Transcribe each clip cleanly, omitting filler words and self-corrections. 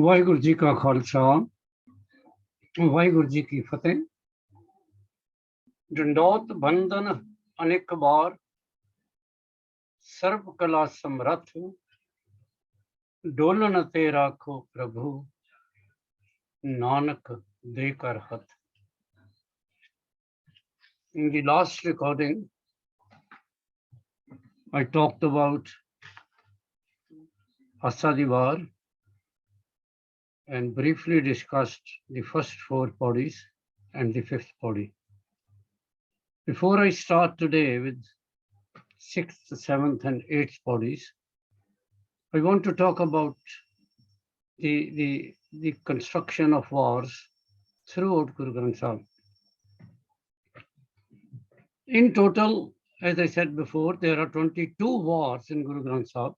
ਵਾਹਿਗੁਰੂ ਜੀ ਕਾ ਖਾਲਸਾ ਵਾਹਿਗੁਰੂ ਜੀ ਕੀ ਫਤਿਹ। ਡੰਡੋਤ ਬੰਦਨ ਅਨੇਕ ਬਾਰ, ਸਰਬ ਕਲਾ ਸਮਰੱਥ, ਡੋਲਨ ਤੇ ਰਾਖੋ ਪ੍ਰਭੂ, ਨਾਨਕ ਦੇ ਕਰ ਹੱਥ। In the last recording, I talked about Asa di Var and briefly discussed the first four Pauris and the fifth Pauri. Before I start today with sixth, seventh, and eighth Pauris, I want to talk about the construction of wars throughout Guru Granth Sahib. In total, as I said before, there are 22 wars in Guru Granth Sahib,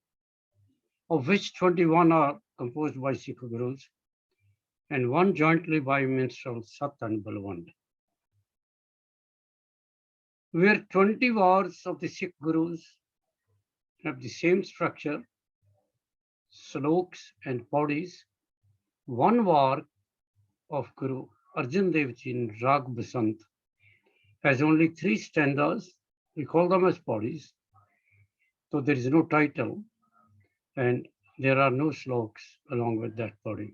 of which 21 are composed by Sikh Gurus and one jointly by minstrels Sat and Balwand. Where 20 wars of the Sikh Gurus have the same structure, sloks and pauris, one war of Guru Arjan Dev Ji in Rag Basant has only 3 stanzas. We call them as pauris, so there is no title and there are no sloks along with that pauri.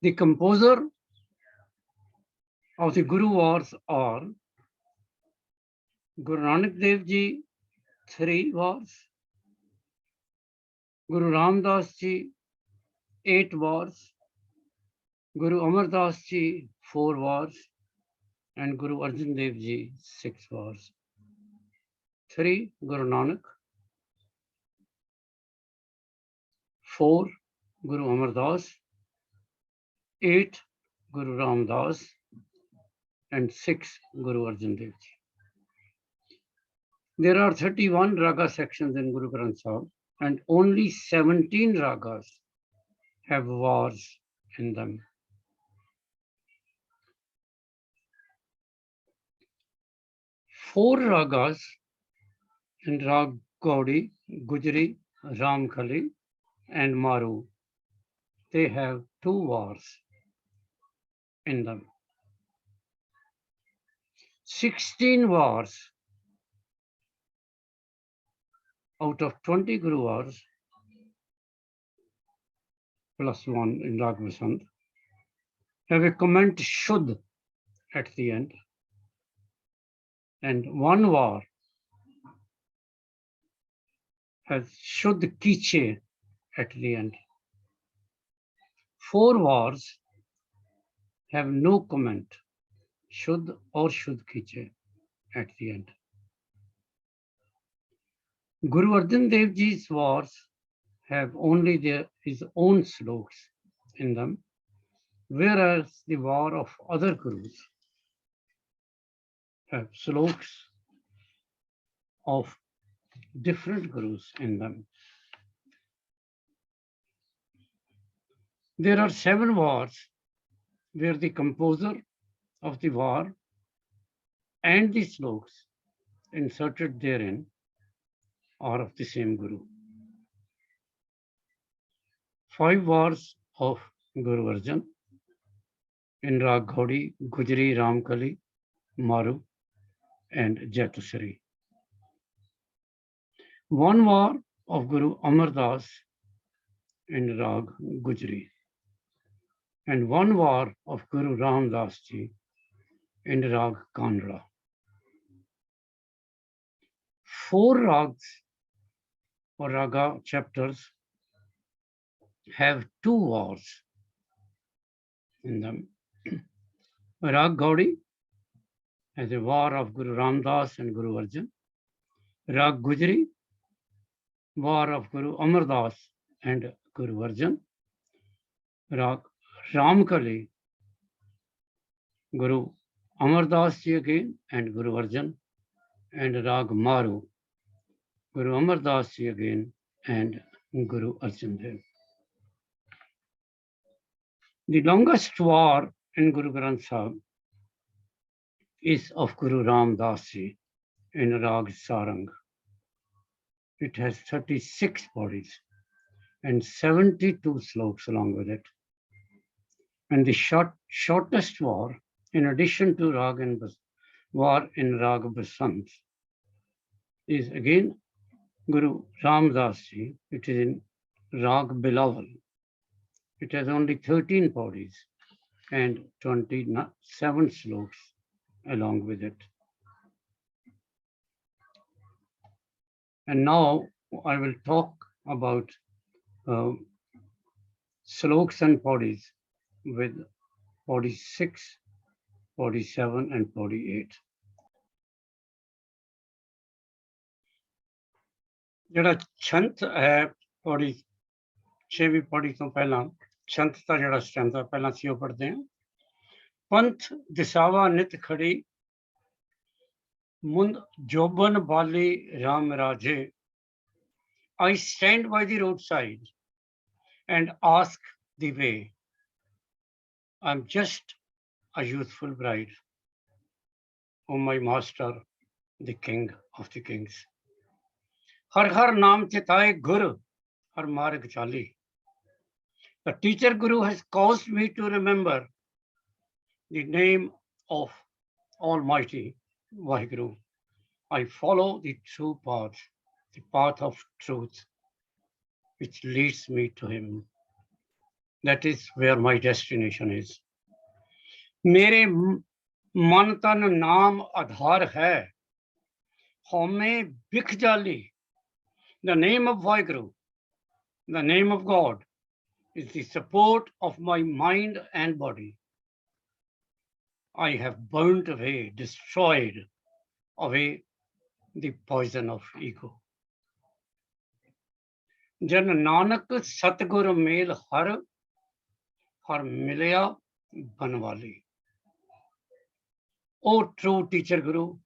The composer of the Guru wars are Guru Nanak Dev Ji, 3 wars, Guru Ram Das Ji, 8 wars, Guru Amar Das Ji, 4 wars, and Guru Arjan Dev Ji, 6 wars. 3 Guru Nanak, 4 Guru Amar Das, 8 Guru Ram Das, and 6 Guru Arjan Dev Ji. There are 31 raga sections in Guru Granth Sahib and only 17 ragas have wars in them. Four ragas in Rag Gaudi, Gujri, Ramkali, and Maru, they have 2 wars in them. 16 wars out of 20 Guru wars, plus 1 in Rag Vasant, have a comment Shuddh at the end, and 1 war has Shuddh Kiche at the end. 4 wars have no comment, Shuddh or Shuddh Kiche at the end. Guru Arjan Dev Ji's wars have only his own sloks in them, whereas the war of other Gurus have sloks of different Gurus in them. There are 7 wars where the composer of the war and the sloks inserted therein are of the same Guru. 5 wars of Guru Arjan in Rag Gaudi, Gujri, Ramkali, Maru, and Jatusari. 1 war of Guru Amar Das in Rag Gujri, and 1 war of Guru Ram Das Ji in Rag Kanra. 4 rags or raga chapters have 2 wars in them. Rag Gaudi has a war of Guru Ram Das and Guru Arjan. Rag Gujri, war of Guru Amar Das and Guru Arjan. Rag Ramkali, Guru Amar Das Ji again and Guru Arjan. And Rag Maru, Guru Amar Das Ji again and Guru Arjan Dev. The longest war in Guru Granth Sahib is of Guru Ram Das Ji in Rag Sarang. It has 36 bodies. and 72 sloks along with it. And the shortest war, in addition to Rag and War in Rag Basant, is again Guru Ramdas Ji. It is in Rag Bilawal. It has only 13 pauris and 27 sloks along with it. And now I will talk about sloks and pauris with pauri 6, pauri 7 and pauri 8. ਜਿਹੜਾ ਛੰਤ ਹੈ ਪੌੜੀ 6ਵੀਂ ਪੌੜੀ ਤੋਂ ਪਹਿਲਾਂ ਛੰਤ ਦਾ ਜਿਹੜਾ ਸਟੈਂਜ਼ਾ ਪਹਿਲਾਂ ਸੀ ਉਹ ਪੜ੍ਹਦੇ ਹਾਂ। ਪੰਥ ਦਿਸਾਵਾ ਨਿਤ ਖੜੀ ਮੁੰਦ ਜੋਬਨ ਬਾਲੀ ਰਾਮ ਰਾਜੇ I stand by the roadside and ask the way. I'm just a youthful bride. O my master, the king of the kings. Har har naam chitaye gur, har marg chali. The teacher Guru has caused me to remember the name of Almighty Vaheguru. I follow the true path, the path of truth, which leads me to Him. That is where my destination is. मेरे मन तन नाम आधार है, हौमे बिख जाली. The name of Vaheguru, the name of God, is the support of my mind and body. I have burnt away, destroyed away the poison of ego. Jan Nanak Satguru Mel har milya banwali. O true teacher Guru,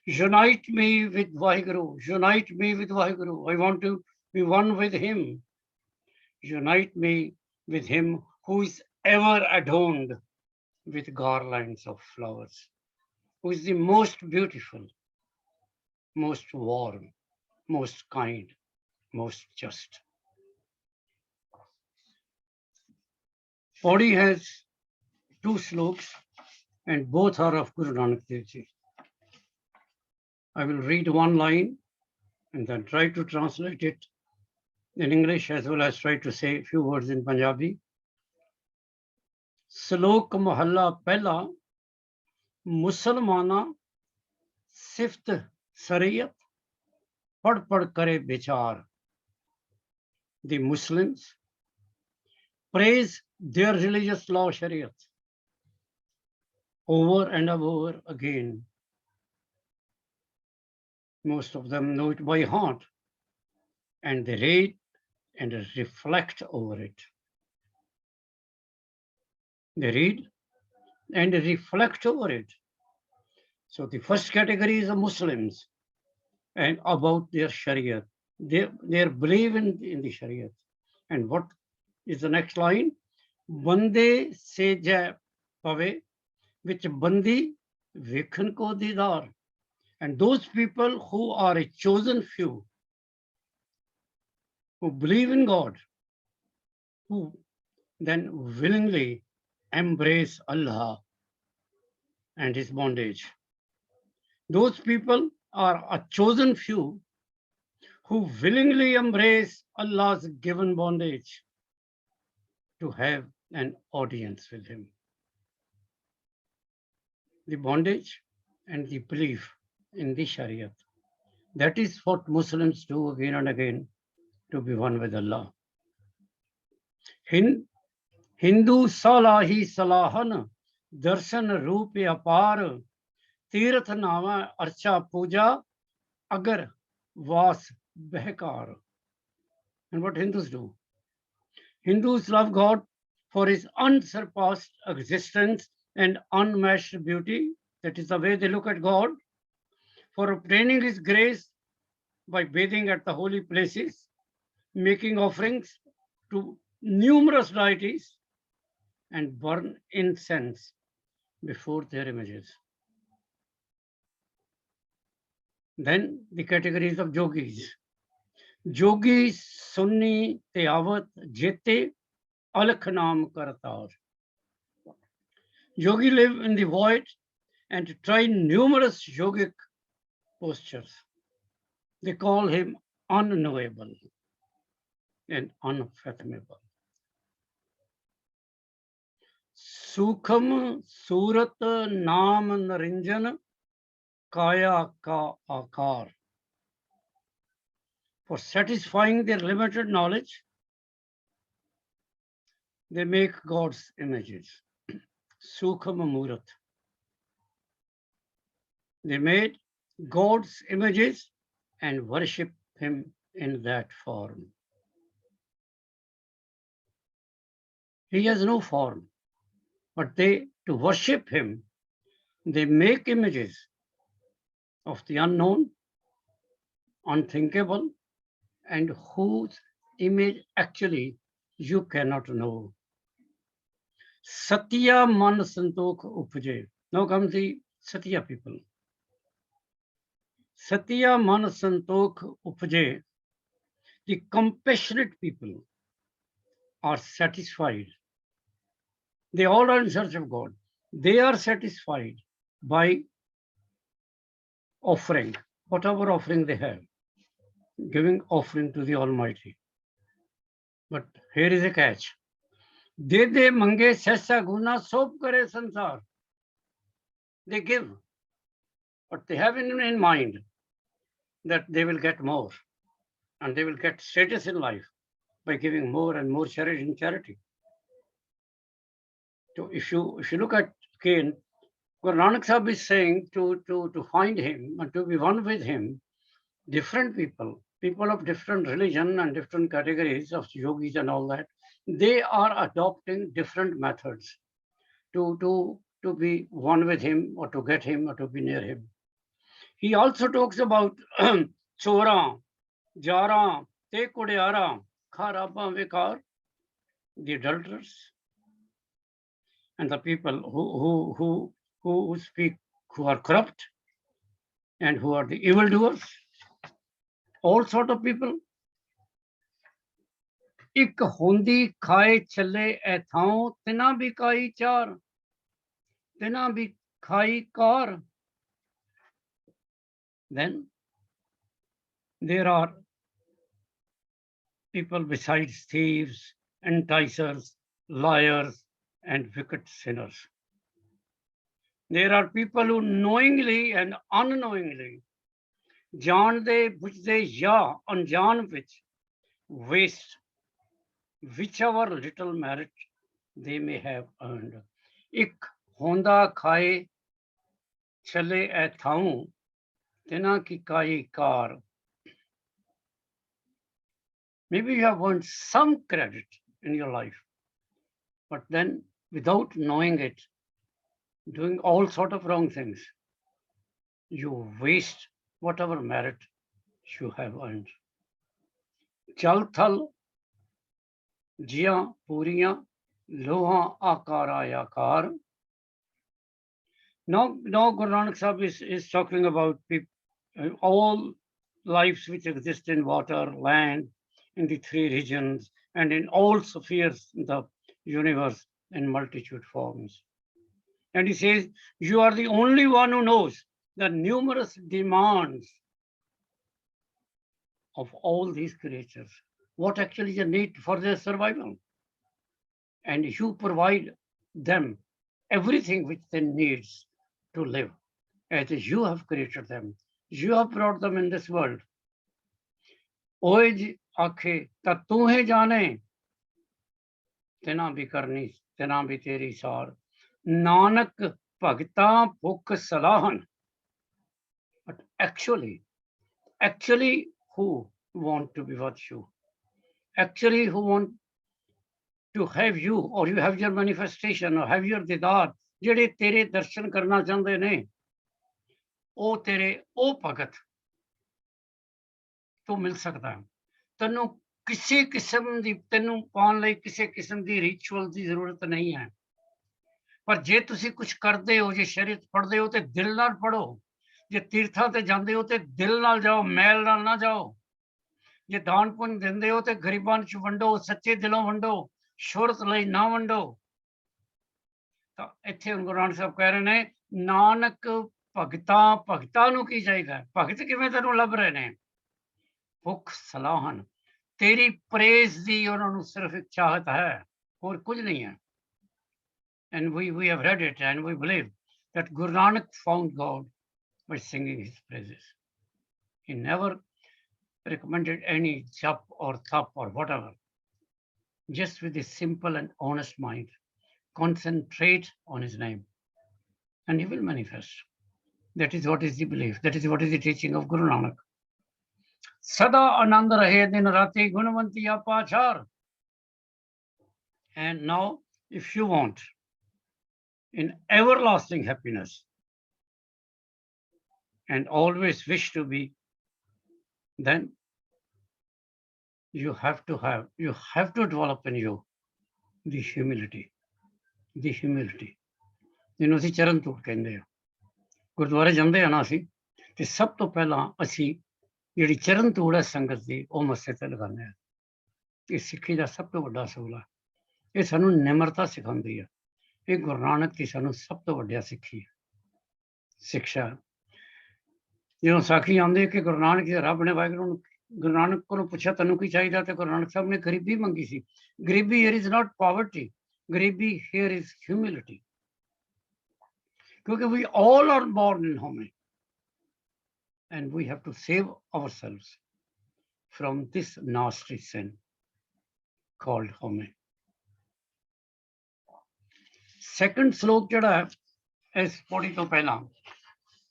unite me with Vaheguru, unite me with Vaheguru. I want to be one with Him. Unite me with Him who is ever adorned with garlands of flowers, who is the most beautiful, most warm, most kind, most just. Pauri has 2 sloks and both are of Guru Nanak Dev Ji. I will read one line and then try to translate it in English as well as try to say a few words in Punjabi. Slok Mahalla Pehla Musalmana Sift Sariyat Pad Kare Bichar. The Muslims praise their religious law Shariat over and over again. Most of them know it by heart and they read and reflect over it. They read and reflect over it. So the first category is the Muslims and about their Shariat. They believe in the Shariat. And what is the next line? Bande se jai pave, which bandi vikhan ko didar. And those people who are a chosen few, who believe in God, who then willingly embrace Allah and His bondage. Those people are a chosen few who willingly embrace Allah's given bondage to have an audience with Him. The bondage and the belief in the Shariat. That is what Muslims do again and again to be one with Allah. Hindu Salahi Salahan Darshan Roop Apar Tirth Nama Archa Puja Agar Vas Behkar. And what Hindus do? Hindus love God for His unsurpassed existence and unmatched beauty. That is the way they look at God. For obtaining His grace by bathing at the holy places, making offerings to numerous deities, and burn incense before their images. Then the categories of yogis. जोगी सुन्नी ते आवत jete alakh naam kartar. Yogi live in the void and try numerous yogic postures. They call him unknowable and unfathomable. Sukham Surat Naam Narinjan Kaya Ka Akar. For satisfying their limited knowledge, they make God's images. Sukham Murat. They made God's images and worship him in that form. He has no form, but to worship him, they make images of the unknown, unthinkable, and whose image actually you cannot know. Satya man santokh upje. Now comes the Satya people. Satya man santokh upje. The compassionate people are satisfied. They all are in search of God. They are satisfied by offering, whatever offering they have, giving offering to the Almighty. But here is a catch. De de mange sesa guna sob kare sansar. They give, but they have in mind that they will get more and they will get status in life by giving more and more charity. So if you look at Cain, Guru Nanak Sahib is saying to find him and to be one with him, different people of different religion and different categories of yogis and all that, they are adopting different methods to be one with him or to get him or to be near him. He also talks about chora, jara, te kudyara, kharaba vikar, the adulterers, and the people who speak, who are corrupt and who are the evildoers, all sort of people. ਇੱਕ ਹੁੰਦੀ ਖਾਏ ਚੱਲੇ ਐਥਾਂ ਤਿਨਾ ਵੀ ਕਾਈ ਚਾਰ ਤਿਨਾ ਵੀ ਖਾਈ ਕਾਰ. Then there are people besides thieves, enticers, liars, and wicked sinners. There are people who knowingly and unknowingly, ਜਾਣਦੇ ਬੁੱਝਦੇ ਜਾਂ ਅਣਜਾਣ ਵਿੱਚ, waste whichever little merit they may have earned. ਇੱਕ ਹੁੰਦਾ ਖਾਏ ਚੱਲੇ ਐਥਾਂ ਤਿਨਾ ਕੀ ਕਾਈ ਕਾਰ. Maybe you have earned some credit in your life, but then without knowing it, doing all sort of wrong things, you waste whatever merit you have earned. Jal thal jiyan puriyan loha akara yakar. Now Guru Nanak Sahib is talking about all lives which exist in water, land, in the three regions, and in all spheres in the universe in multitude forms. And he says, you are the only one who knows the numerous demands of all these creatures, what actually is a need for their survival. And you provide them everything which they need to live, as you have created them. You have brought them in this world. Oej akhe ta tu hai jane, tina bhi karni, tina bhi teri sar. Nanak bhagta bhuk salahan. But actually, who want to be with you? Actually, who want to have you, or you have your manifestation, or have your didar, ਜਿਹੜੇ ਤੇਰੇ ਦਰਸ਼ਨ ਕਰਨਾ ਚਾਹੁੰਦੇ ਨੇ, ਉਹ ਤੇਰੇ ਉਹ ਭਗਤ ਤੋਂ ਮਿਲ ਸਕਦਾ ਹੈ. ਤੈਨੂੰ ਕਿਸੇ ਕਿਸਮ ਦੀ, ਤੈਨੂੰ ਪਾਉਣ ਲਈ ਕਿਸੇ ਕਿਸਮ ਦੀ ਰਿਚੁਅਲ ਦੀ ਜ਼ਰੂਰਤ ਨਹੀਂ ਹੈ. ਪਰ ਜੇ ਤੁਸੀਂ ਕੁਝ ਕਰਦੇ ਹੋ, ਜੇ ਸ਼ਰੀਅਤ ਪੜ੍ਹਦੇ ਹੋ ਤੇ ਦਿਲ ਨਾਲ ਪੜ੍ਹੋ. ਜੇ ਤੀਰਥਾਂ ਤੇ ਜਾਂਦੇ ਹੋ ਤੇ ਦਿਲ ਨਾਲ ਜਾਓ, ਮੈਲ ਨਾਲ ਨਾ ਜਾਓ. ਜੇ ਦਾਨ ਪੁੰਨ ਦਿੰਦੇ ਹੋ ਤੇ ਗਰੀਬਾਂ ਚ ਵੰਡੋ, ਸੱਚੇ ਦਿਲੋਂ ਵੰਡੋ, ਸ਼ੋਹਰਤ ਲਈ ਨਾ ਵੰਡੋ। ਤਾਂ ਇੱਥੇ ਹੁਣ ਗੁਰੂ ਨਾਨਕ ਸਾਹਿਬ ਕਹਿ ਰਹੇ ਨੇ, ਨਾਨਕ ਭਗਤਾਂ ਨੂੰ ਕੀ ਚਾਹੀਦਾ? ਭਗਤ ਕਿਵੇਂ ਤੈਨੂੰ ਲੱਭ ਰਹੇ ਨੇ? ਭੁੱਖ ਸਲਾਹਨ, ਤੇਰੀ ਪ੍ਰੇਜ਼ ਦੀ ਉਹਨਾਂ ਨੂੰ ਸਿਰਫ ਇੱਕ ਚਾਹਤ ਹੈ, ਹੋਰ ਕੁਝ ਨਹੀਂ ਹੈ। And we have read it and we believe that Guru Nanak found God by singing his praises. He never recommended any jap or thap or whatever. Just with a simple and honest mind, concentrate on his name and he will manifest. That is what is the belief. That is what is the teaching of Guru Nanak. Sada anand rahe din rati gunvanti apachar. And now, if you want in everlasting happiness and always wish to be, then you have to develop in you the humility. The humility. ਜਿਹਨੂੰ ਅਸੀਂ ਚਰਨ ਧੂੜ ਕਹਿੰਦੇ ਆ। ਗੁਰਦੁਆਰੇ ਜਾਂਦੇ ਆ ਨਾ ਅਸੀਂ, ਤੇ ਸਭ ਤੋਂ ਪਹਿਲਾਂ ਅਸੀਂ ਜਿਹੜੀ ਚਰਨ ਧੂੜ ਹੈ ਸੰਗਤ ਦੀ, ਉਹ ਮੱਥੇ ਤੇ ਲਗਾਉਂਦੇ ਆ। ਇਹ ਸਿੱਖੀ ਦਾ ਸਭ ਤੋਂ ਵੱਡਾ ਅਸੂਲ ਹੈ। ਇਹ ਸਾਨੂੰ ਨਿਮਰਤਾ ਸਿਖਾਉਂਦੀ ਹੈ। ਇਹ ਗੁਰੂ ਨਾਨਕ ਦੀ ਸਾਨੂੰ ਸਭ ਤੋਂ ਵੱਡਾ ਸਿੱਖੀ ਹੈ, ਸਿੱਖਿਆ। ਜਦੋਂ ਸਾਖੀ ਆਉਂਦੀ ਕਿ ਗੁਰੂ ਨਾਨਕ ਜੀ ਰੱਬ ਨੇ ਵਾਹਿਗੁਰੂ ਨੂੰ, ਗੁਰੂ ਨਾਨਕ ਕੋਲੋਂ ਪੁੱਛਿਆ ਤੈਨੂੰ ਕੀ ਚਾਹੀਦਾ, ਤੇ ਗੁਰੂ ਨਾਨਕ ਸਾਹਿਬ ਨੇ ਗਰੀਬੀ ਮੰਗੀ ਸੀ। ਗਰੀਬੀ here is not poverty, ਗਰੀਬੀ here is humility. Because we all are born in home and we have to save ourselves from this nasty sin called home. Second sloka ਜਿਹੜਾ ਹੈ ਇਸ ਪੌੜੀ ਤੋਂ ਪਹਿਲਾਂ,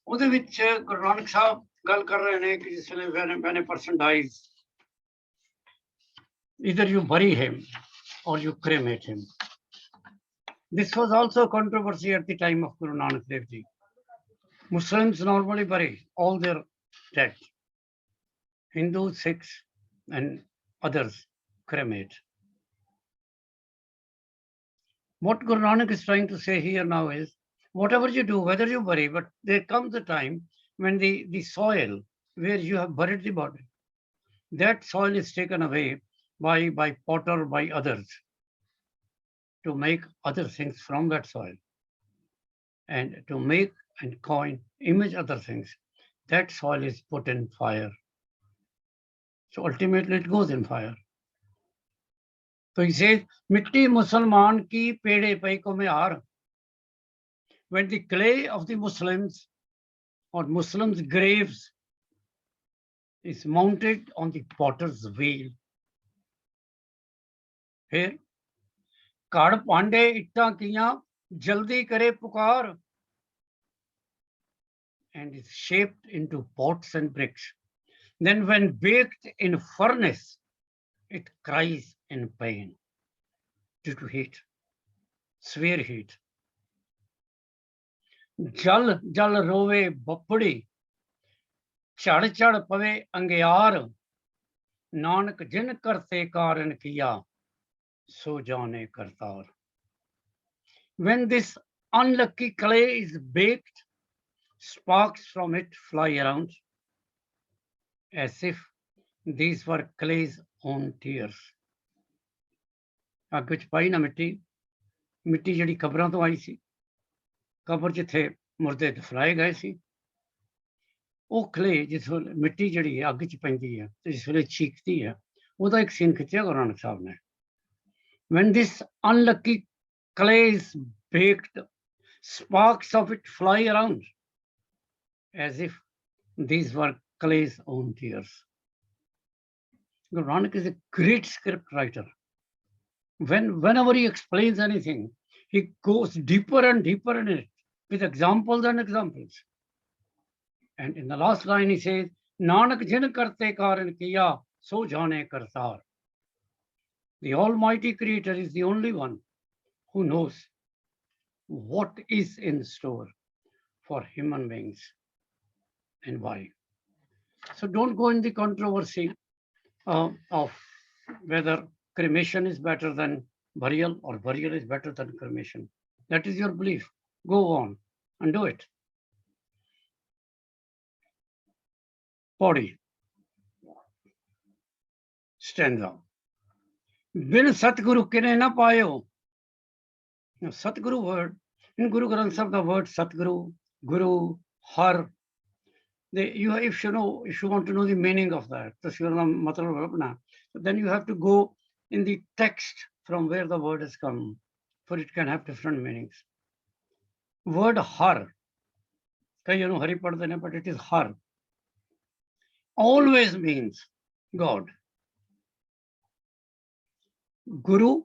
ਉਹਦੇ ਵਿੱਚ ਗੁਰੂ ਨਾਨਕ ਸਾਹਿਬ ਗੱਲ ਕਰ ਰਹੇ ਨੇ ਕਿ ਜਿਸ ਵੇਲੇ when a person dies, either you bury him or you cremate him. This was also a controversy at the time of Guru Nanak Dev Ji. Muslims normally bury all their dead. Hindus, Sikhs, and others cremate. What Guru Nanak is trying to say here now is, whatever you do, whether you bury, but there comes a time when the soil where you have buried the body, that soil is taken away by potter, by others, to make other things from that soil, and to make and coin, image other things. That soil is put in fire. So ultimately it goes in fire. So he says, Mitti Musalman ki pede pai ko mehar. When the clay of the Muslims or Muslims' graves is mounted on the potter's wheel, here, ਘੜ ਭਾਂਡੇ ਇੱਟਾਂ ਕੀਆਂ ਜਲਦੀ ਕਰੇ ਪੁਕਾਰ, and is shaped into pots and bricks. Then when baked in furnace, it cries in pain due to heat, severe heat. Jal jal rove bapdi, chad chad pave angyar, nanak jin karte karan kiya, so jane kartar. When this unlucky clay is baked, sparks from it fly around as if these were clay's own tears. ਅੱਗ ਵਿੱਚ ਪਾਈ ਨਾ ਮਿੱਟੀ ਜਿਹੜੀ ਕਬਰਾਂ ਤੋਂ ਆਈ ਸੀ, ਕਬਰ ਜਿੱਥੇ ਮੁਰਦੇ ਦਫਨਾਏ ਗਏ ਸੀ, ਉਹ ਕਲੇ ਜਿਸ ਵੇਲੇ ਮਿੱਟੀ ਜਿਹੜੀ ਅੱਗ 'ਚ ਪੈਂਦੀ ਹੈ ਤੇ ਜਿਸ ਵੇਲੇ ਚੀਕਦੀ ਹੈ, ਉਹਦਾ ਇੱਕ ਸੀਨ ਖਿੱਚਿਆ ਗੁਰੂ ਨਾਨਕ ਸਾਹਿਬ ਨੇ. When this unlucky clay is baked, sparks of it fly around as if these were clay's own tears. Guru Nanak is a great script writer. Whenever he explains anything, he goes deeper and deeper in it with examples and examples. And in the last line he says, Nanak jin karte karan kiya, so jane kartar. The Almighty Creator is the only one who knows what is in store for human beings and why. So don't go in the controversy of whether cremation is better than burial or burial is better than cremation. That is your belief. Go on and do it. Body. stanza. Bin Satguru kine na payo. Now, Satguru word, in Guru Granth Sahib, the word Satguru, Guru, Har, if you want to know the meaning of that, then you have to go in the text from where the word has come, for it can have different meanings. Word Har, Hari padde, but it is Har, always means God. Guru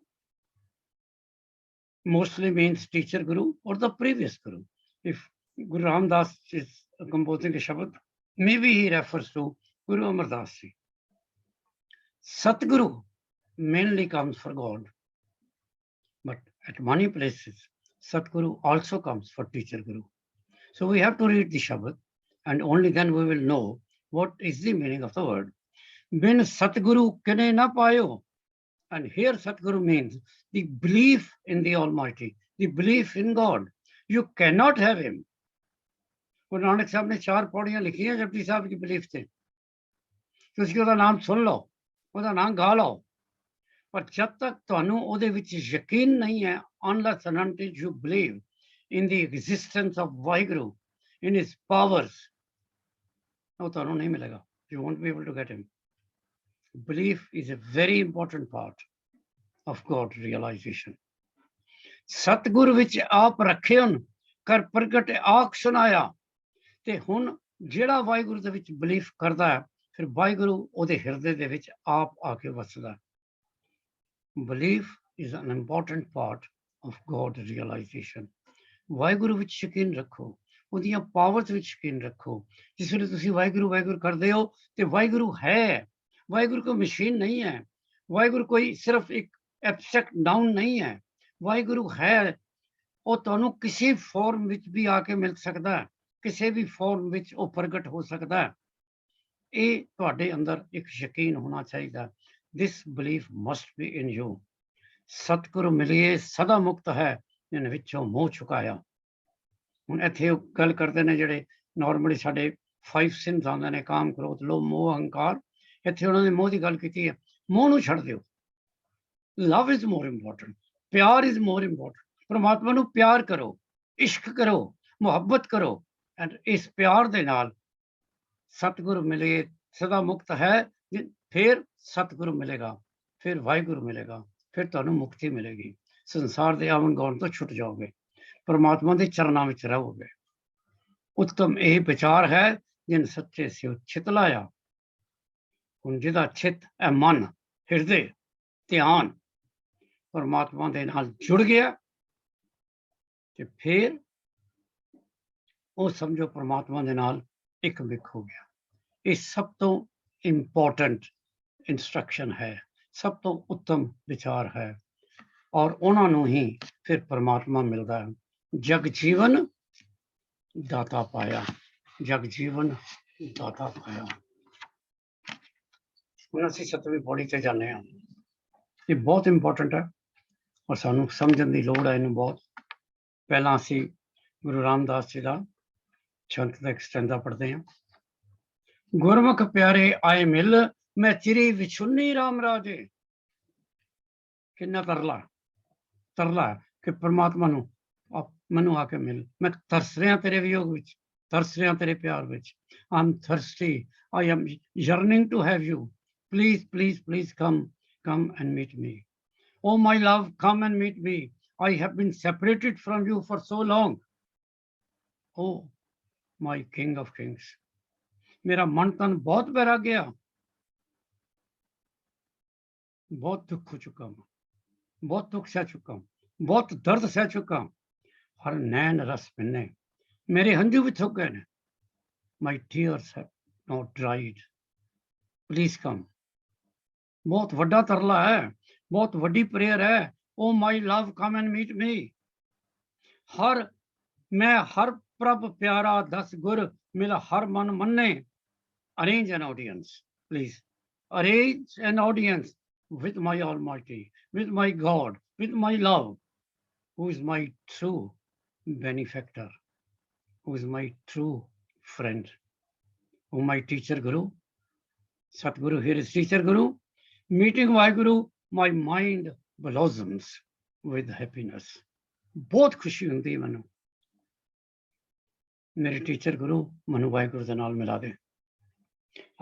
mostly means teacher Guru or the previous Guru. If Guru Ramdas is composing a Shabad, maybe he refers to Guru Amar Das Ji. Satguru mainly comes for God. But at many places, Satguru also comes for teacher Guru. So we have to read the Shabad, and only then we will know what is the meaning of the word. Bin Satguru kene na payo. And here Satguru means the belief in the Almighty, the belief in God. You cannot have him. Guru Nanak Sahib ne 4 paudiyaan likhiyan Japji Sahib ki belief te. ਤੁਸੀਂ ਉਹਦਾ ਨਾਮ ਸੁਣ ਲਓ, ਉਹਦਾ ਨਾਮ ਗਾ ਲਓ, ਪਰ ਜਦ ਤੱਕ ਤੁਹਾਨੂੰ ਉਹਦੇ ਵਿੱਚ ਯਕੀਨ ਨਹੀਂ ਹੈ, unless and until you believe in the existence of Vaheguru, in his powers, ਉਹ ਤੁਹਾਨੂੰ ਨਹੀਂ ਮਿਲੇਗਾ. You won't be able to get him. Belief is a very important part of God realization. ਸਤਿਗੁਰ ਵਿੱਚ ਆਪ ਰੱਖੇ ਹਨ, ਕਰ ਪ੍ਰਗਟ ਆਖ ਸੁਨਾਇਆ. ਤੇ ਹੁਣ ਜਿਹੜਾ ਵਾਹਿਗੁਰੂ ਦੇ ਵਿੱਚ ਬਲੀਫ ਕਰਦਾ ਹੈ, ਫਿਰ ਵਾਹਿਗੁਰੂ ਉਹਦੇ ਹਿਰਦੇ ਦੇ ਵਿੱਚ ਆਪ ਆ ਕੇ ਵਸਦਾ. Belief is an important part of God realization. Waheguru ਵਿੱਚ ਯਕੀਨ ਰੱਖੋ, ਉਹਦੀਆਂ ਪਾਵਰਸ ਵਿੱਚ ਯਕੀਨ ਰੱਖੋ. ਜਿਸ ਵੇਲੇ ਤੁਸੀਂ ਵਾਹਿਗੁਰੂ ਵਾਹਿਗੁਰੂ ਕਰਦੇ ਹੋ ਤੇ ਵਾਹਿਗੁਰੂ ਹੈ. ਵਾਹਿਗੁਰੂ ਕੋਈ ਮਸ਼ੀਨ ਨਹੀਂ ਹੈ. ਵਾਹਿਗੁਰੂ ਕੋਈ ਸਿਰਫ ਇੱਕ ਐਬਸਟਰੈਕਟ ਨਾਊਨ ਨਹੀਂ ਹੈ. ਵਾਹਿਗੁਰੂ ਹੈ, ਉਹ ਤੁਹਾਨੂੰ ਕਿਸੇ ਫਾਰਮ ਵਿੱਚ ਵੀ ਆ ਕੇ ਮਿਲ ਸਕਦਾ ਹੈ, ਕਿਸੇ ਵੀ ਫਾਰਮ ਵਿੱਚ ਉਹ ਪ੍ਰਗਟ ਹੋ ਸਕਦਾ ਹੈ. ਇਹ ਤੁਹਾਡੇ ਅੰਦਰ ਇੱਕ ਯਕੀਨ ਹੋਣਾ ਚਾਹੀਦਾ. This belief must be in you. ਸਤਿਗੁਰੂ ਮਿਲਿਏ ਸਦਾ ਮੁਕਤ ਹੈ, ਜਿਨ ਵਿੱਚੋਂ ਮੋਹ ਚੁਕਾਇਆ. ਹੁਣ ਇੱਥੇ ਉਹ ਗੱਲ ਕਰਦੇ ਨੇ ਜਿਹੜੇ ਨਾਰਮਲੀ ਸਾਡੇ 5 sins ਆਉਂਦੇ ਨੇ, ਕਾਮ, ਕ੍ਰੋਧ, ਲੋਭ, ਮੋਹ, ਅਹੰਕਾਰ. ਇੱਥੇ ਉਹਨਾਂ ਨੇ ਮੋਹ ਦੀ ਗੱਲ ਕੀਤੀ ਹੈ. ਮੋਹ ਨੂੰ ਛੱਡ ਦਿਓ. ਲਵ ਇਜ਼ ਮੋਰ ਇੰਪੋਰਟੈਂਟ, ਪਿਆਰ ਇਜ਼ ਮੋਰ ਇੰਪੋਰਟੈਂਟ. ਪਰਮਾਤਮਾ ਨੂੰ ਪਿਆਰ ਕਰੋ, ਇਸ਼ਕ ਕਰੋ, ਮੁਹੱਬਤ ਕਰੋ. ਐਂਡ ਇਸ ਪਿਆਰ ਦੇ ਨਾਲ ਸਤਿਗੁਰੂ ਮਿਲੇ ਸਦਾ ਮੁਕਤ ਹੈ. ਫਿਰ ਸਤਿਗੁਰੂ ਮਿਲੇਗਾ, ਫਿਰ ਵਾਹਿਗੁਰੂ ਮਿਲੇਗਾ, ਫਿਰ ਤੁਹਾਨੂੰ ਮੁਕਤੀ ਮਿਲੇਗੀ. ਸੰਸਾਰ ਦੇ ਆਵਣ ਗਾਉਣ ਤੋਂ ਛੁੱਟ ਜਾਓਗੇ, ਪਰਮਾਤਮਾ ਦੇ ਚਰਨਾਂ ਵਿੱਚ ਰਹੋਗੇ. ਉੱਤਮ ਇਹ ਵਿਚਾਰ ਹੈ, ਜਿਨ ਸੱਚੇ ਸਿਉ ਚਿਤ ਲਾਇਆ. ਹੁਣ ਜਿਹਦਾ ਚਿਤ ਹੈ, ਮਨ, ਹਿਰਦੇ, ਧਿਆਨ ਪਰਮਾਤਮਾ ਦੇ ਨਾਲ ਜੁੜ ਗਿਆ, ਤੇ ਫਿਰ ਉਹ ਸਮਝੋ ਪਰਮਾਤਮਾ ਦੇ ਨਾਲ ਇੱਕ ਮਿਕ ਹੋ ਗਿਆ. ਇਹ ਸਭ ਤੋਂ ਇੰਪੋਰਟੈਂਟ ਇੰਸਟਰਕਸ਼ਨ ਹੈ, ਸਭ ਤੋਂ ਉੱਤਮ ਵਿਚਾਰ ਹੈ. ਔਰ ਉਹਨਾਂ ਨੂੰ ਹੀ ਫਿਰ ਪਰਮਾਤਮਾ ਮਿਲਦਾ ਹੈ. ਜਗ ਜੀਵਨ ਦਾਤਾ ਪਾਇਆ, ਜਗ ਜੀਵਨ ਦਾਤਾ ਪਾਇਆ. ਹੁਣ ਅਸੀਂ 7ਵੀਂ ਪੌੜੀ ਤੇ ਜਾਂਦੇ ਹਾਂ. ਇਹ ਬਹੁਤ ਇੰਪੋਰਟੈਂਟ ਹੈ ਔਰ ਸਾਨੂੰ ਸਮਝਣ ਦੀ ਲੋੜ ਹੈ ਇਹਨੂੰ ਬਹੁਤ. ਪਹਿਲਾਂ ਅਸੀਂ ਗੁਰੂ ਰਾਮਦਾਸ ਜੀ ਦਾ ਛੰਤ ਦਾ ਸਟੈਂਜ਼ਾ ਪੜ੍ਹਦੇ ਹਾਂ. ਗੁਰਮੁਖ ਪਿਆਰੇ ਆਏ ਮਿਲ, ਮੈਂ ਚਿਰੀ ਵਿਛੁੰਨੀ ਰਾਮ ਰਾਜੇ. ਕਿੰਨਾ ਤਰਲਾ ਕਿ ਪਰਮਾਤਮਾ ਨੂੰ ਮੈਨੂੰ ਆ ਕੇ ਮਿਲ. ਮੈਂ ਤਰਸ ਰਿਹਾ ਤੇਰੇ ਵਿਯੋਗ ਵਿੱਚ, ਤਰਸ ਰਿਹਾ ਤੇਰੇ ਪਿਆਰ ਵਿੱਚ. I am thirsty, I am yearning to have you. Please, please, please come and meet me. Oh my love, come and meet me. I have been separated from you for so long. Oh my King of Kings. ਮੇਰਾ ਮਨ ਤਨ ਬਹੁਤ ਬਹਿਰਾ ਗਿਆ, ਬਹੁਤ ਦੁੱਖ ਹੋ ਚੁੱਕਾ ਮੈਂ, ਬਹੁਤ ਦੁੱਖ ਸਹਿ ਚੁੱਕਾ, ਬਹੁਤ ਦਰਦ ਸਹਿ ਚੁੱਕਾ. ਹਰ ਨੈਣ ਰਸ ਪਿੰਨੇ, ਮੇਰੇ ਹੰਝੂ ਵੀ ਥੁੱਕ ਗਏ ਨੇ. My tears have not dried. Please come. ਬਹੁਤ ਵੱਡਾ ਤਰਲਾ ਹੈ, ਬਹੁਤ ਵੱਡੀ ਪ੍ਰੇਅਰ ਹੈ. Oh my love, come and meet me. ਮੈਂ ਹਰ ਪ੍ਰਭ ਪਿਆਰਾ ਦਸ ਗੁਰ ਮਿਲ ਹਰ ਮਨ ਮੰਨੇ. Arrange an audience, please. Arrange an audience with my Almighty, with my God, with my love, who is my true benefactor, who is my true friend, who my teacher Guru. Satguru here is teacher Guru. Meeting Vaheguru, my mind blossoms with happiness. बहुत खुशी ਹੁੰਦੀ ਮੈਨੂੰ। ਮੇਰੇ teacher ਗੁਰੂ ਮੈਨੂੰ ਵਾਹਿਗੁਰੂ ਦੇ ਨਾਲ ਮਿਲਾ ਦੇ।